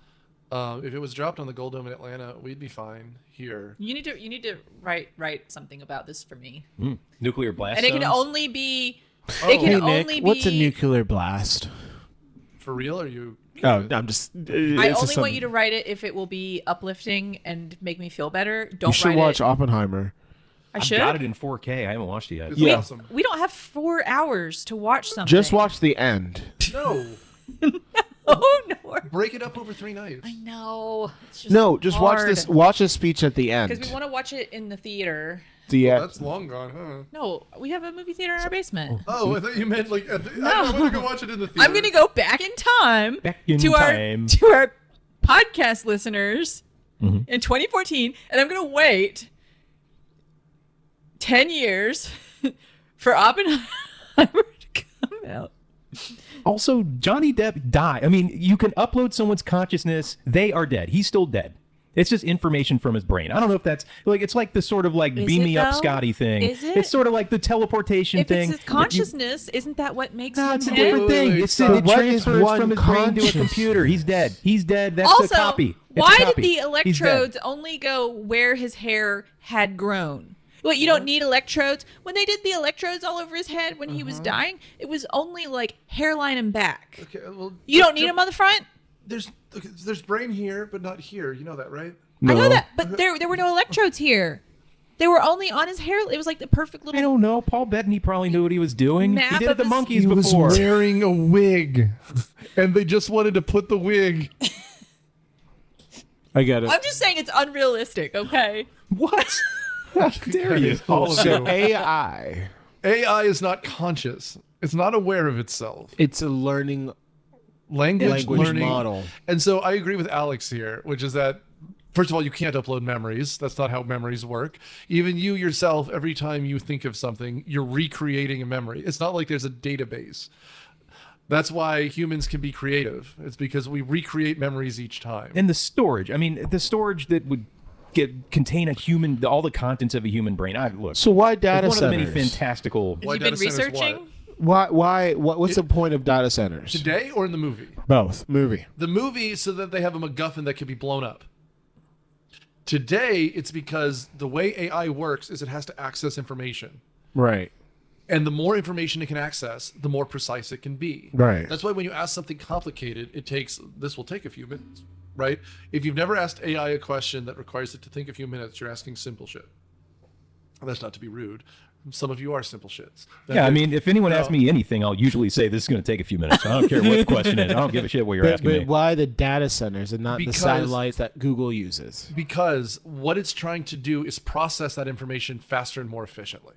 If it was dropped on the Gold Dome in Atlanta, we'd be fine here. You need to write something about this for me, Nuclear blast and it can zones? only be. Oh. It can Hey, only Nick, be. what's a nuclear blast? For real? Are you? Oh, I'm just. I only want you to write it if it will be uplifting and make me feel better. Don't You should write watch it. Oppenheimer. I I've should. got it in 4K. I haven't watched it yet. It's We, awesome. we don't have 4 hours to watch something. Just watch the end. No, Oh no! break it up over 3 nights. I know. It's just No, just watch hard. this. Watch the speech at the end. Because we want to watch it in the theater. The That's long gone, huh? No, we have a movie theater in our basement. Oh, I thought you meant like. I want to go watch it in the theater. I'm gonna go back in time Back in to time. our podcast listeners in 2014, and I'm gonna wait 10 years for Oppenheimer to come out. Also, Johnny Depp died. I mean, you can upload someone's consciousness. They are dead. He's still dead. It's just information from his brain. I don't know if that's like, it's like the sort of like Is beam it, me up though? Scotty thing. Is it? It's sort of like the teleportation If thing. it's his consciousness, isn't that what makes No, him it's a him? different thing. Wait, It's stop. it What is transfers one from his brain to a conscious? computer. He's dead. He's dead. That's Also, a copy. It's why a did copy. the He's dead. electrodes only go where his hair had grown? What, you don't need electrodes? When they did the electrodes all over his head when he was dying, it was only like hairline and back. Okay, well, You don't need them on the front? there's brain here, but not here. You know that, right? I know that, but there were no electrodes here. They were only on his hair. It was like the perfect little. I don't know. Paul Bettany probably knew what he was doing. Map He did it of the his- monkeys He was before. wearing a wig, and they just wanted to put the wig. I get it. I'm just saying it's unrealistic, okay? What? How dare you? All of So you. AI, AI is not conscious. It's not aware of itself. it's a learning Language learning model. And so I agree with Alex here, which is that, first of all, you can't upload memories. That's not how memories work. Even you yourself, every time you think of something, you're recreating a memory. It's not like there's a database. That's why humans can be creative. It's because we recreate memories each time. And the storage. I mean, the storage that would contain all the contents of a human brain. Look. So why data It's one of the centers? many fantastical. Why Have you been data centers researching? What's the point of data centers? Today or in the movie? Both. Movie. The movie, so that they have a MacGuffin that can be blown up. Today, it's because the way AI works is it has to access information. Right. And the more information it can access, the more precise it can be. Right. That's why when you ask something complicated, this will take a few minutes, right? If you've never asked AI a question that requires it to think a few minutes, you're asking simple shit. That's not to be rude. Some of you are simple shits. Yeah, I mean, if anyone asks me anything, I'll usually say this is going to take a few minutes. I don't care what the question is. I don't give a shit what you're asking me. But why the data centers and not the Because- satellites that Google uses? Because what it's trying to do is process that information faster and more efficiently.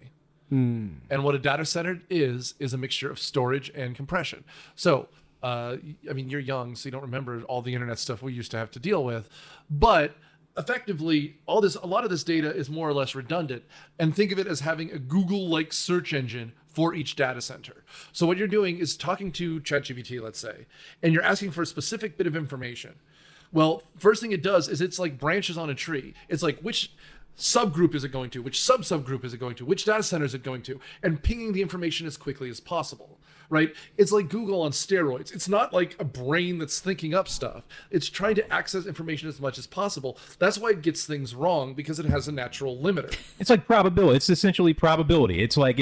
And what a data center is a mixture of storage and compression. So, I mean, you're young, so you don't remember all the internet stuff we used to have to deal with, but effectively, a lot of this data is more or less redundant. And think of it as having a Google-like search engine for each data center. So what you're doing is talking to ChatGPT, let's say, and you're asking for a specific bit of information. Well, first thing it does is it's like branches on a tree. It's like, which subgroup is it going to? Which subgroup is it going to? Which data center is it going to? And pinging the information as quickly as possible, right? It's like Google on steroids. It's not like a brain that's thinking up stuff. It's trying to access information as much as possible. That's why it gets things wrong, because it has a natural limiter. It's like probability. It's essentially probability. It's like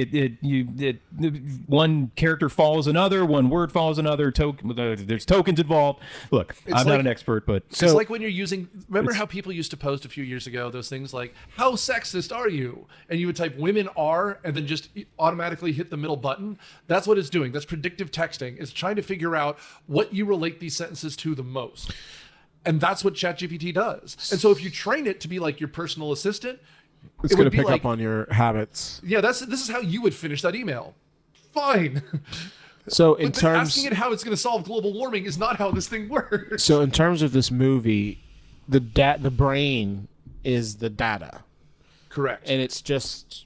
one character follows another, one word follows another. There's tokens involved. Look, I'm not an expert, but It's like when you're using, remember how people used to post a few years ago those things like, how sexist are you? And you would type women are and then just automatically hit the middle button. That's what it's doing. That's predictive texting. It's trying to figure out what you relate these sentences to the most. And that's what ChatGPT does. And so if you train it to be like your personal assistant, It's it going would to be pick like, up on your habits. yeah, this is how you would finish that email. Fine. So in But terms, asking it how it's going to solve global warming is not how this thing works. so in terms of this movie, the brain is the data, Correct. and it's just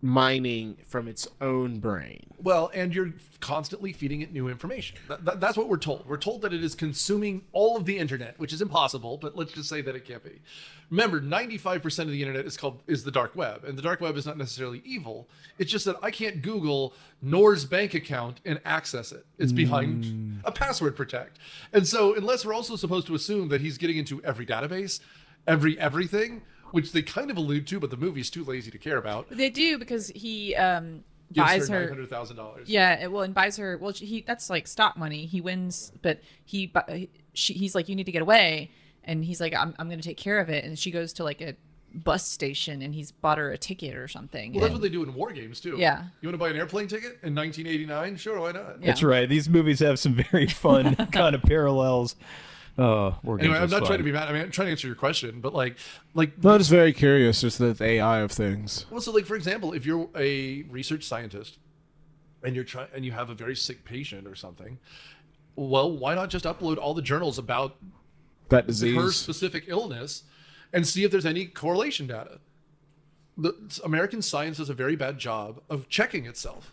mining from its own brain. Well, and you're constantly feeding it new information. That's what we're told. We're told that it is consuming all of the internet, which is impossible, but let's just say that it can't be. Remember, 95% of the internet is the dark web, and the dark web is not necessarily evil. It's just that I can't Google Noor's bank account and access it. It's behind a password protect. And so unless we're also supposed to assume that he's getting into every database, everything, which they kind of allude to, but the movie's too lazy to care about. They do, because he Gives buys her her. $900,000. Yeah, well, and buys her. Well, that's like stock money. He wins, but he's like, you need to get away, and he's like, I'm going to take care of it. And she goes to like a bus station, and he's bought her a ticket or something. Well, that's what they do in war games too. Yeah. You want to buy an airplane ticket in 1989? Sure, why not? Yeah. that's right. These movies have some very fun kind of parallels. War games Anyway, I'm was not fun. trying to be mad. I mean, I'm trying to answer your question, but like, No, I'm just very curious, just the AI of things. well, so like for example, if you're a research scientist and you have a very sick patient or something, well, why not just upload all the journals about That her disease. specific illness and see if there's any correlation data? American science does a very bad job of checking itself,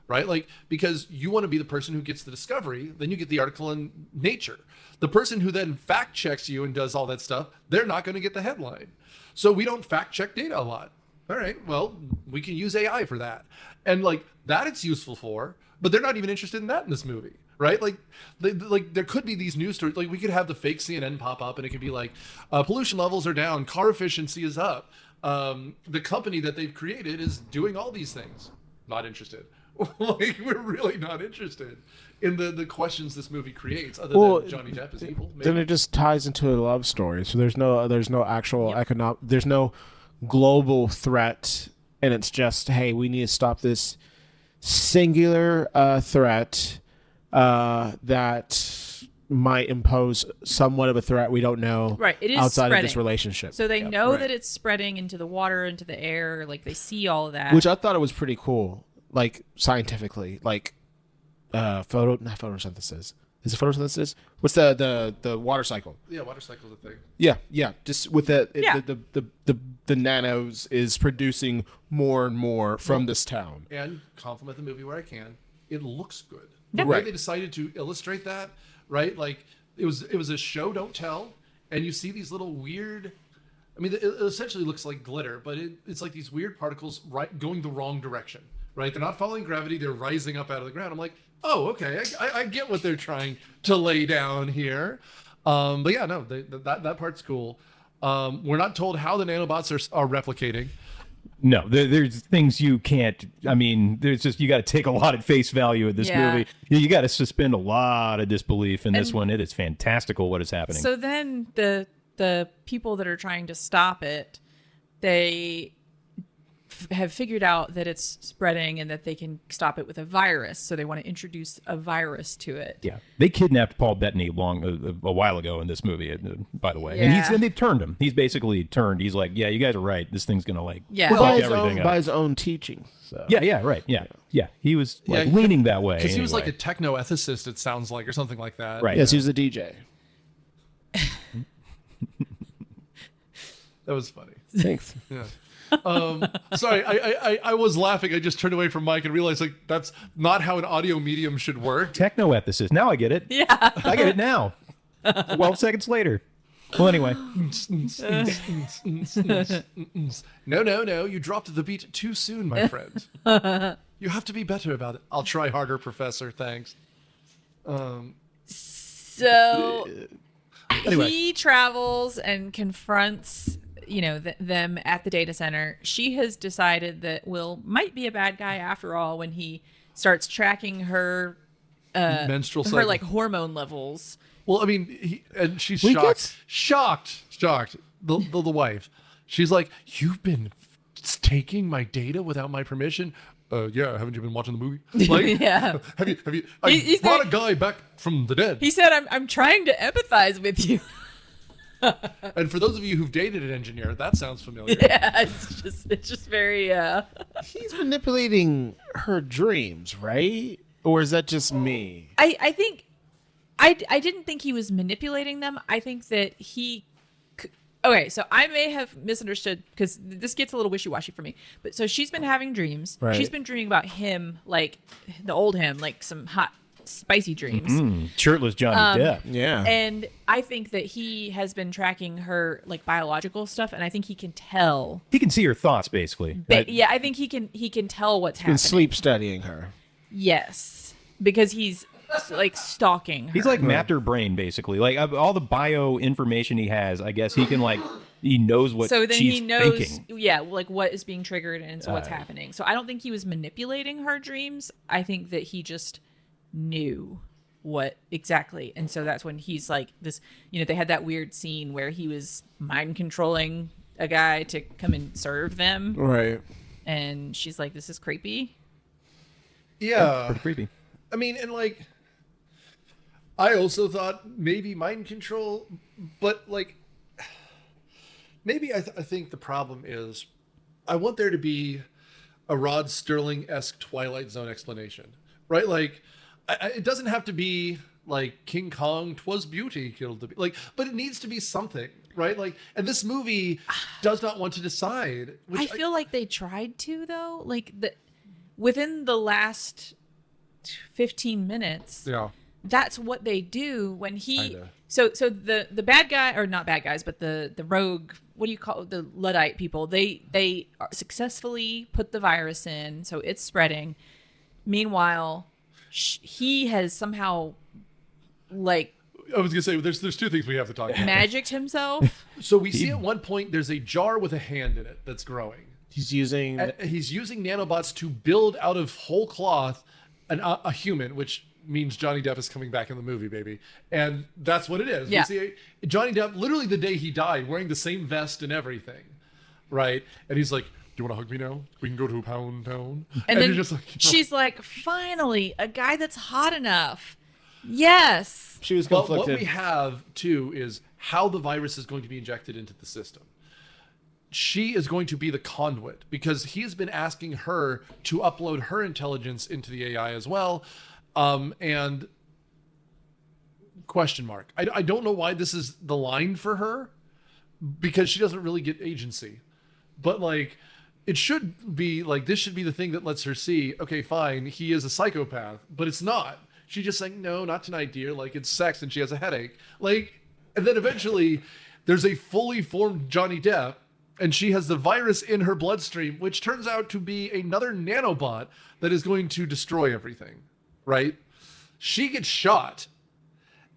right? Like, because you want to be the person who gets the discovery, then you get the article in Nature. The person who then fact checks you and does all that stuff, they're not going to get the headline. So we don't fact check data a lot. All right, well, we can use AI for that. And like that it's useful for, but they're not even interested in that in this movie, right? Like, there could be these news stories. Like we could have the fake CNN pop up and it could be like, pollution levels are down, car efficiency is up. The company that they've created is doing all these things. Not interested. Like, we're really not interested in the questions this movie creates, other than Johnny Depp is evil. Maybe. Then it just ties into a love story. So there's no actual economic, there's no global threat, and it's just, hey, we need to stop this singular threat that might impose somewhat of a threat we don't know Right, it is outside spreading. of this relationship. So they know that it's spreading into the water, into the air. Like, they see all of that. Which I thought it was pretty cool, like scientifically, like not photosynthesis. Is it photosynthesis? What's the water cycle? Yeah, water cycle's a thing. Yeah. Just with the nanos is producing more and more from this town. And compliment the movie where I can. It looks good. Yeah. The way Right. they decided to illustrate that, right? Like, it was a show don't tell, and you see these little weird. I mean, it essentially looks like glitter, but it's like these weird particles going the wrong direction, right? They're not following gravity; they're rising up out of the ground. I'm like, oh, okay, I get what they're trying to lay down here. But yeah, no, that part's cool. We're not told how the nanobots are replicating. No, there's things you can't. I mean, there's just, you got to take a lot at face value at this movie. You got to suspend a lot of disbelief in this one. It is fantastical what is happening. So then the people that are trying to stop it, they have figured out that it's spreading and that they can stop it with a virus. So they want to introduce a virus to it. Yeah, they kidnapped Paul Bettany a while ago in this movie, by the way, Yeah. and they've turned him. He's basically turned. He's like, yeah, you guys are right. This thing's gonna Yeah. fuck by everything up. his own teaching. So. Yeah, right. Yeah. He was leaning that way Because he was like a anyway. techno ethicist, it sounds like, or something like that. Right. Yes, he was a DJ. That was funny. Thanks. Yeah. Sorry, I was laughing. I just turned away from Mike and realized, like, that's not how an audio medium should work. Techno-ethicist. Now I get it. Yeah. I get it now. 12 seconds later. Well, anyway. No. You dropped the beat too soon, my friend. You have to be better about it. I'll try harder, Professor. Thanks. So Anyway. he travels and confronts, them at the data center. She has decided that Will might be a bad guy after all when he starts tracking her Menstrual her cycle. like hormone levels. Well, I mean, and she's We shocked. The wife. She's like, "You've been taking my data without my permission." Yeah, haven't you been watching the movie? Like, Yeah. Have you? I He's brought like- a guy back from the dead. He said, I'm trying to empathize with you. And for those of you who've dated an engineer, that sounds familiar. Yeah, it's just very He's manipulating her dreams, right? Or is that just me? I think I didn't think he was manipulating them. I think that okay, so I may have misunderstood because this gets a little wishy-washy for me. But so she's been having dreams. Right. She's been dreaming about him, like the old him, like some hot, spicy dreams. Shirtless Johnny Depp. Yeah. And I think that he has been tracking her like biological stuff, and I think he can tell. He can see her thoughts, basically. Yeah, I think he can tell what's Been happening. sleep studying her. Yes, because he's like stalking her. He's like mapped her brain, basically. Like all the bio information he has, I guess he can he knows what so then she's he knows, thinking. yeah, like what is being triggered and so what's happening. So I don't think he was manipulating her dreams. I think that he just knew what exactly, and so that's when he's like this. They had that weird scene where he was mind controlling a guy to come and serve them, Right. and she's like, "This is creepy." Yeah. Pretty creepy. I mean, and like, I also thought maybe mind control, but like, maybe I think the problem is I want there to be a Rod Sterling-esque Twilight Zone explanation, right? Like, it doesn't have to be like King Kong, 'twas beauty killed the like, but it needs to be something, right? Like, and this movie does not want to decide. I feel like they tried to though, like within the last 15 minutes. Yeah. That's what they do when he. Kinda. So the bad guy, or not bad guys, but the rogue. What do you call it? The Luddite people? They successfully put the virus in, so it's spreading. Meanwhile, he has somehow I was gonna say there's two things we have to talk about. Magicked himself. So we see at one point there's a jar with a hand in it that's growing. He's using nanobots to build out of whole cloth a human, which means Johnny Depp is coming back in the movie, baby. And that's what it is. Yeah. We see Johnny Depp literally the day he died wearing the same vest and everything. Right? And he's like, do you want to hug me now? We can go to Pound Town. And then you're just like, she's like, finally, a guy that's hot enough. Yes. she was But conflicted. what we have, too, is how the virus is going to be injected into the system. She is going to be the conduit because he's been asking her to upload her intelligence into the AI as well. And question mark. I don't know why this is the line for her because she doesn't really get agency. But like, it should be like, this should be the thing that lets her see, okay, fine, he is a psychopath, but it's not. She's just like, no, not tonight, dear. Like, it's sex and she has a headache. Like, and then eventually there's a fully formed Johnny Depp and she has the virus in her bloodstream, which turns out to be another nanobot that is going to destroy everything, right? She gets shot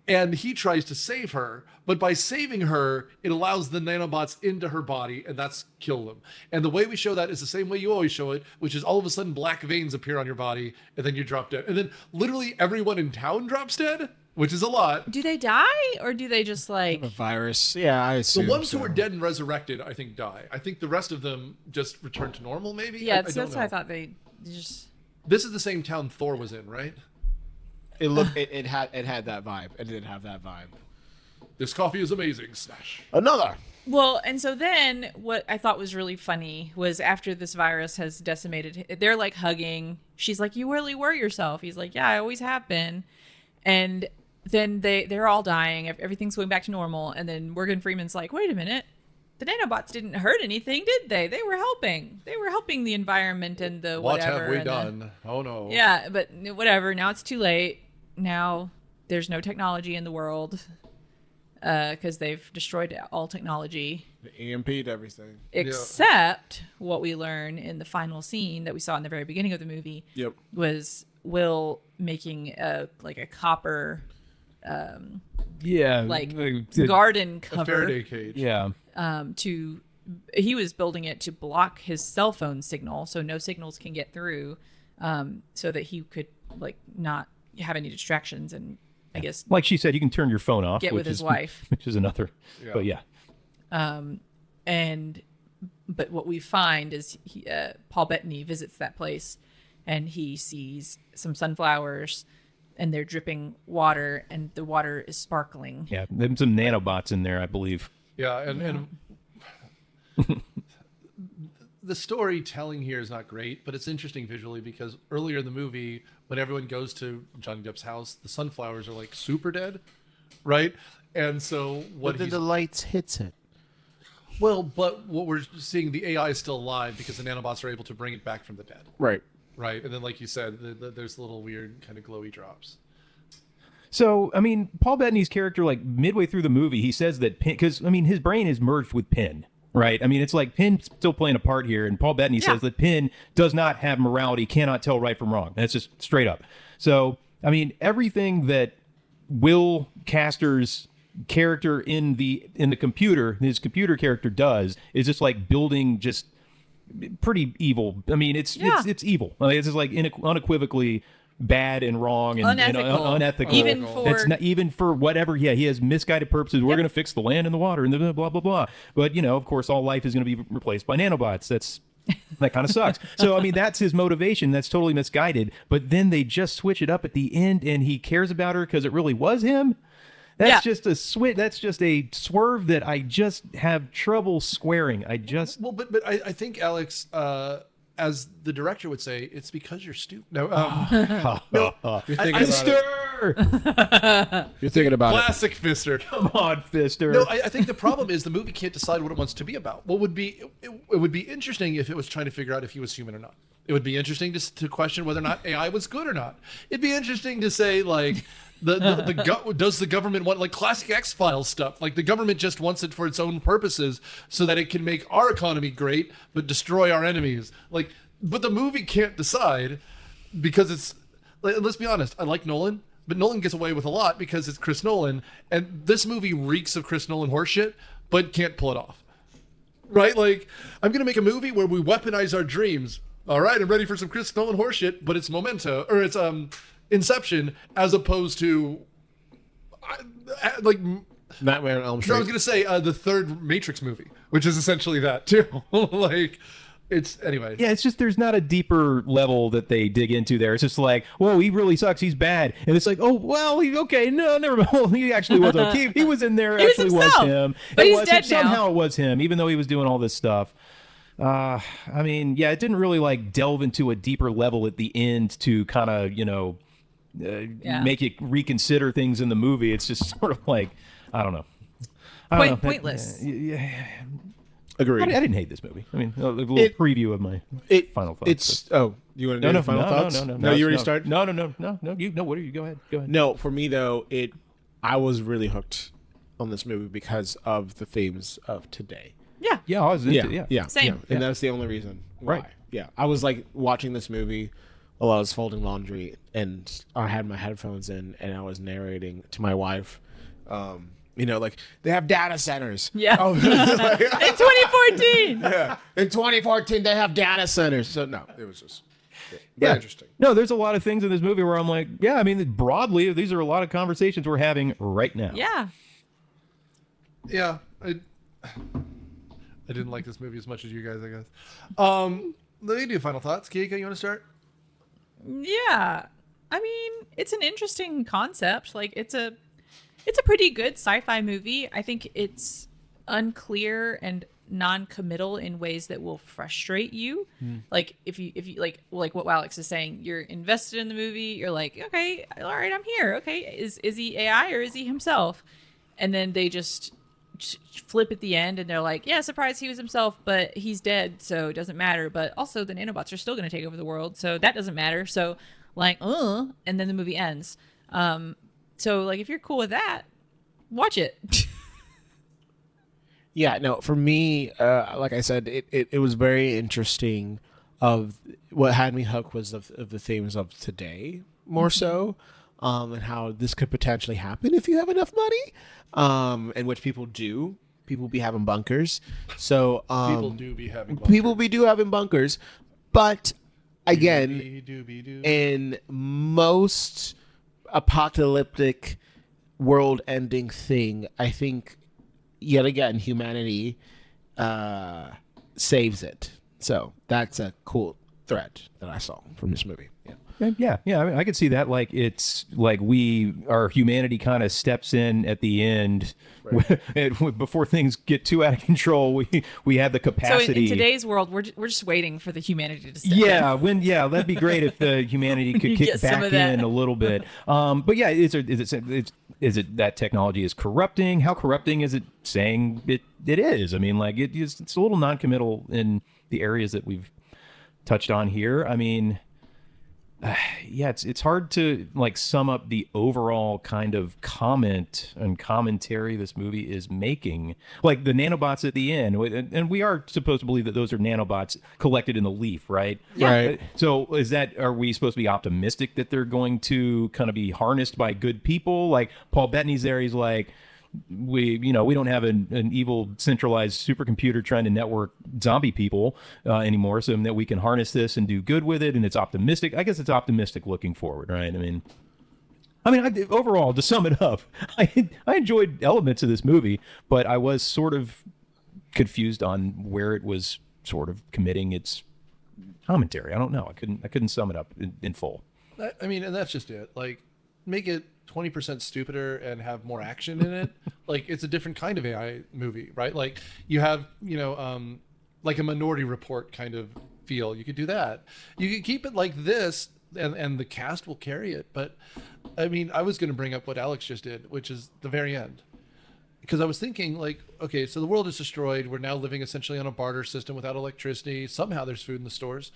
and he tries to save her, but by saving her, it allows the nanobots into her body, and that's kill them. And the way we show that is the same way you always show it, which is all of a sudden black veins appear on your body, and then you drop dead. And then literally everyone in town drops dead, which is a lot. Do they die or do they just like a virus. Yeah, I assume The ones so. who are dead and resurrected, I think, die. I think the rest of them just return to normal, maybe? Yeah, I that's don't what know. I thought they just This is the same town Thor was in, right? It looked. It had that vibe. It did have that vibe. This coffee is amazing. Smash. Another. Well, and so then what I thought was really funny was after this virus has decimated, they're like hugging. She's like, "You really were yourself." He's like, "Yeah, I always have been." And then they're all dying. Everything's going back to normal. And then Morgan Freeman's like, "Wait a minute. The nanobots didn't hurt anything, did they? They were helping. They were helping the environment and the What whatever." have we and done? Oh, no. yeah, but whatever. Now it's too late. Now there's no technology in the world because they've destroyed all technology. The EMP'd everything. Except what we learn in the final scene that we saw in the very beginning of the movie Yep. was Will making a copper Yeah. like the- garden A cover Faraday cage. Yeah. he was building it to block his cell phone signal so no signals can get through so that he could like not have any distractions and I guess Like she said, you can turn your phone off. get with which his is- wife. Which is another. Yeah. But yeah. But what we find is Paul Bettany visits that place and he sees some sunflowers and they're dripping water and the water is sparkling. Yeah. There's some nanobots in there, I believe. Yeah, and the storytelling here is not great, but it's interesting visually because earlier in the movie, when everyone goes to Johnny Depp's house, the sunflowers are like super dead, right? And so what But then he's the lights hits it. but what we're seeing, the AI is still alive because the nanobots are able to bring it back from the dead, Right. right? And then, like you said, there's little weird kind of glowy drops. So, I mean, Paul Bettany's character, like midway through the movie, he says that Pin, because I mean, his brain is merged with Pin, right? I mean, it's like Pin's still playing a part here, and Paul Bettany says that Pin does not have morality, cannot tell right from wrong. That's just straight up. So, I mean, everything that Will Castor's character in the computer, his computer character does, is just like building just pretty evil. I mean, it's evil. I mean, it's just like unequivocally bad and wrong and Unethical. unethical. Even for- That's not even for whatever. Yeah, he has misguided purposes. We're going to fix the land and the water and the blah blah blah. But of course, all life is going to be replaced by nanobots. That kind of sucks. So I mean, that's his motivation. That's totally misguided. But then they just switch it up at the end, and he cares about her because it really was him. That's just a switch. That's just a swerve that I just have trouble squaring. Well, but I think Alex, as the director would say, it's because you're stupid. No, You're thinking Fister. You're thinking about it. classic Fister. Come on, Fister. No, I think the problem is the movie can't decide what it wants to be about. What would be it would be interesting if it was trying to figure out if he was human or not. It would be interesting to question whether or not AI was good or not. It'd be interesting to say like does the government want like classic X-Files stuff? Like the government just wants it for its own purposes so that it can make our economy great but destroy our enemies. But the movie can't decide because it's. Let's be honest. I like Nolan. but Nolan gets away with a lot because it's Chris Nolan, and this movie reeks of Chris Nolan horseshit, but can't pull it off. Right? Like, I'm going to make a movie where we weaponize our dreams. All right, I'm ready for some Chris Nolan horseshit, but it's Memento, or it's Inception, as opposed to, like... Nightmare on Elm Street. No, I was going to say the third Matrix movie, which is essentially that, too. Like, it's... Anyway. Yeah, it's just there's not a deeper level that they dig into there. It's just like, whoa, he really sucks. He's bad. And it's like, oh, well, okay, no, never mind. Well, he actually was okay. He was in there. He was actually himself, him. but It he's was dead him. now. Somehow it was him, even though he was doing all this stuff. I mean, yeah, it didn't really like delve into a deeper level at the end to kind of, make you reconsider things in the movie. It's just sort of like, I don't know. Pointless. Yeah. Agreed. I didn't hate this movie. I mean, a little preview of my final thoughts. It's you want to do final thoughts? No, you already started. No. You know what are you? Go ahead. No, for me though, I was really hooked on this movie because of the themes of today. Yeah. Yeah, I was into it. Yeah. Same. And that's the only reason why. Right. Yeah, I was like watching this movie while I was folding laundry, and I had my headphones in, and I was narrating to my wife. Like they have data centers. Yeah. Oh, In 2014. yeah. In 2014, they have data centers. So no, it was just interesting. No, there's a lot of things in this movie where I'm like, yeah, I mean, broadly, these are a lot of conversations we're having right now. Yeah. Yeah. I didn't like this movie as much as you guys, I guess. Let me do final thoughts. Keiko, you want to start? Yeah. I mean, it's an interesting concept. Like, it's a pretty good sci-fi movie. I think it's unclear and non-committal in ways that will frustrate you. Like if you like what Alex is saying, you're invested in the movie. You're like, okay, all right, I'm here. Okay, is he AI or is he himself? And then they just flip at the end and they're like, yeah, surprise, he was himself, but he's dead, so it doesn't matter. But also the nanobots are still going to take over the world, so that doesn't matter. So like, and then the movie ends. So like, if you're cool with that, watch it. Yeah, no, for me, like I said, it was very interesting. Of what had me hooked was of the themes of today more so, and how this could potentially happen if you have enough money, and which people do. People be having bunkers, so People do be having bunkers, but again, in most apocalyptic world-ending thing, I think yet again humanity saves it. So that's a cool thread that I saw from this movie. Yeah. I mean, I could see that. Like, it's like our humanity kind of steps in at the end, before things get too out of control. We have the capacity. So in today's world, we're just waiting for the humanity to step in. That'd be great if the humanity could kick back in a little bit. But yeah, is it that technology is corrupting? How corrupting is it saying it is? I mean, like it's a little non-committal in the areas that we've touched on here. I mean, it's hard to like sum up the overall kind of comment and commentary this movie is making. Like the nanobots at the end, and we are supposed to believe that those are nanobots collected in the leaf, right? Yeah. Right. So are we supposed to be optimistic that they're going to kind of be harnessed by good people? Like Paul Bettany's there, he's like, we don't have an evil centralized supercomputer trying to network zombie people anymore, so that we can harness this and do good with it. And it's optimistic. I guess it's optimistic looking forward, right? I mean, overall, to sum it up, I enjoyed elements of this movie, but I was sort of confused on where it was sort of committing its commentary. I don't know. I couldn't sum it up in full. I mean, and that's just it. Like, make it 20% stupider and have more action in it. Like, it's a different kind of AI movie, right? Like, you have, like a Minority Report kind of feel. You could do that. You could keep it like this, and the cast will carry it. But I mean, I was going to bring up what Alex just did, which is the very end. Because I was thinking, like, okay, so the world is destroyed. We're now living essentially on a barter system without electricity. Somehow there's food in the stores.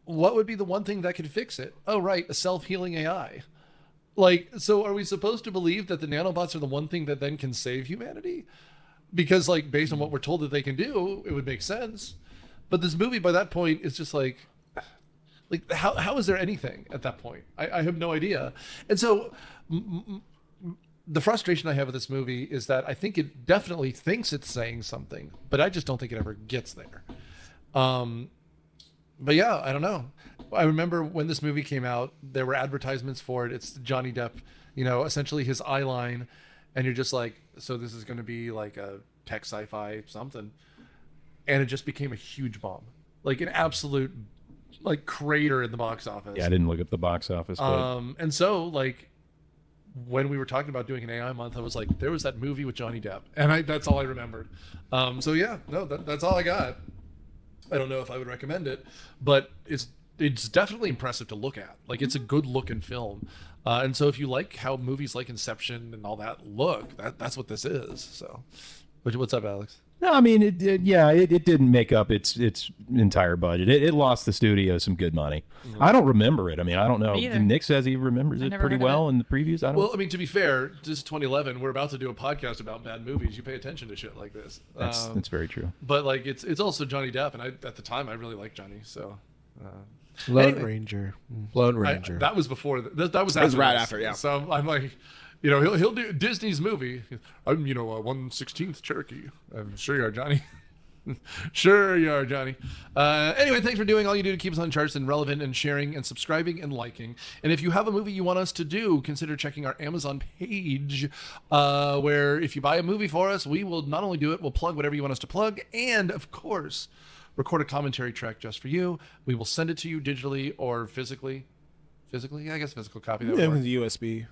What would be the one thing that could fix it? Oh, right, a self-healing AI. Like, so are we supposed to believe that the nanobots are the one thing that then can save humanity? Because, like, based on what we're told that they can do, it would make sense. But this movie, by that point, is just like Like, how is there anything at that point? I have no idea. And so the frustration I have with this movie is that I think it definitely thinks it's saying something, but I just don't think it ever gets there. But yeah, I don't know. I remember when this movie came out, there were advertisements for it. It's Johnny Depp, essentially his eye line. And you're just like, so this is going to be like a tech sci-fi something. And it just became a huge bomb. Like an absolute like crater in the box office. Yeah, I didn't look up the box office. But... And so like when we were talking about doing an AI month, I was like, there was that movie with Johnny Depp. And that's all I remembered. So yeah, no, that's all I got. I don't know if I would recommend it, but it's definitely impressive to look at. Like it's a good looking film. And so if you like how movies like Inception and all that look, that's what this is. So what's up, Alex? No, I mean, it didn't make up its entire budget. It lost the studio some good money. Mm-hmm. I don't remember it. I mean, I don't know. Nick says he remembers it pretty well in the previews. Well, I mean, to be fair, this is 2011. We're about to do a podcast about bad movies. You pay attention to shit like this. That's very true. But like, it's also Johnny Depp, and at the time, I really liked Johnny. So. Lone Ranger. That was before. That was right after. Yeah. So I'm like, he'll do Disney's movie. I'm, a 1/16th Cherokee. I'm sure you are, Johnny. Sure you are, Johnny. Anyway, thanks for doing all you do to keep us on charts and relevant and sharing and subscribing and liking. And if you have a movie you want us to do, consider checking our Amazon page, where if you buy a movie for us, we will not only do it, we'll plug whatever you want us to plug, and of course, record a commentary track just for you. We will send it to you digitally or physically. Physically? Yeah, I guess physical copy. Yeah, with the USB.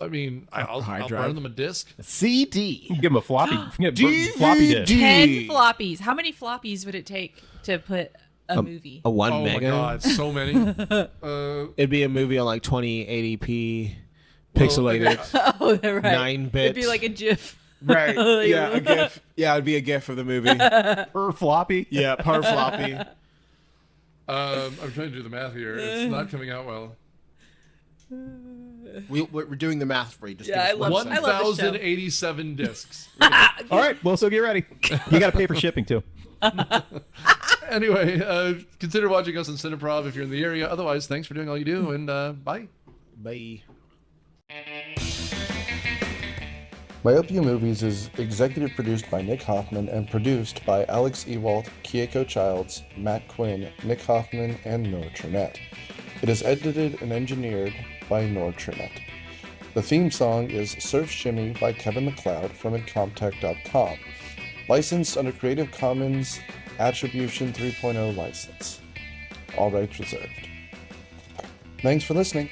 I mean, I'll burn them a disc. CD. Give them a floppy. Floppy disk. 10 floppies. How many floppies would it take to put a movie? A 1 mega? Oh my God, so many. It'd be a movie on like 2080p, pixelated. Oh, right. 9 bits. It'd be like a GIF. Right. Yeah, a GIF. Yeah, it'd be a GIF of the movie. Per floppy? Yeah, per floppy. I'm trying to do the math here. It's not coming out well. We're doing the math for you. Just I love 1,087 discs. All right, well, so get ready. You got to pay for shipping, too. Anyway, consider watching us on Cineprov if you're in the area. Otherwise, thanks for doing all you do, and bye. Bye. Myopia Movies is executive produced by Nick Hoffman and produced by Alex Ewalt, Keiko Childs, Matt Quinn, Nick Hoffman, and Noor Trinette. It is edited and engineered by Noor Trinette. The theme song is Surf Shimmy by Kevin MacLeod from Incompetech.com. Licensed under Creative Commons Attribution 3.0 license. All rights reserved. Thanks for listening.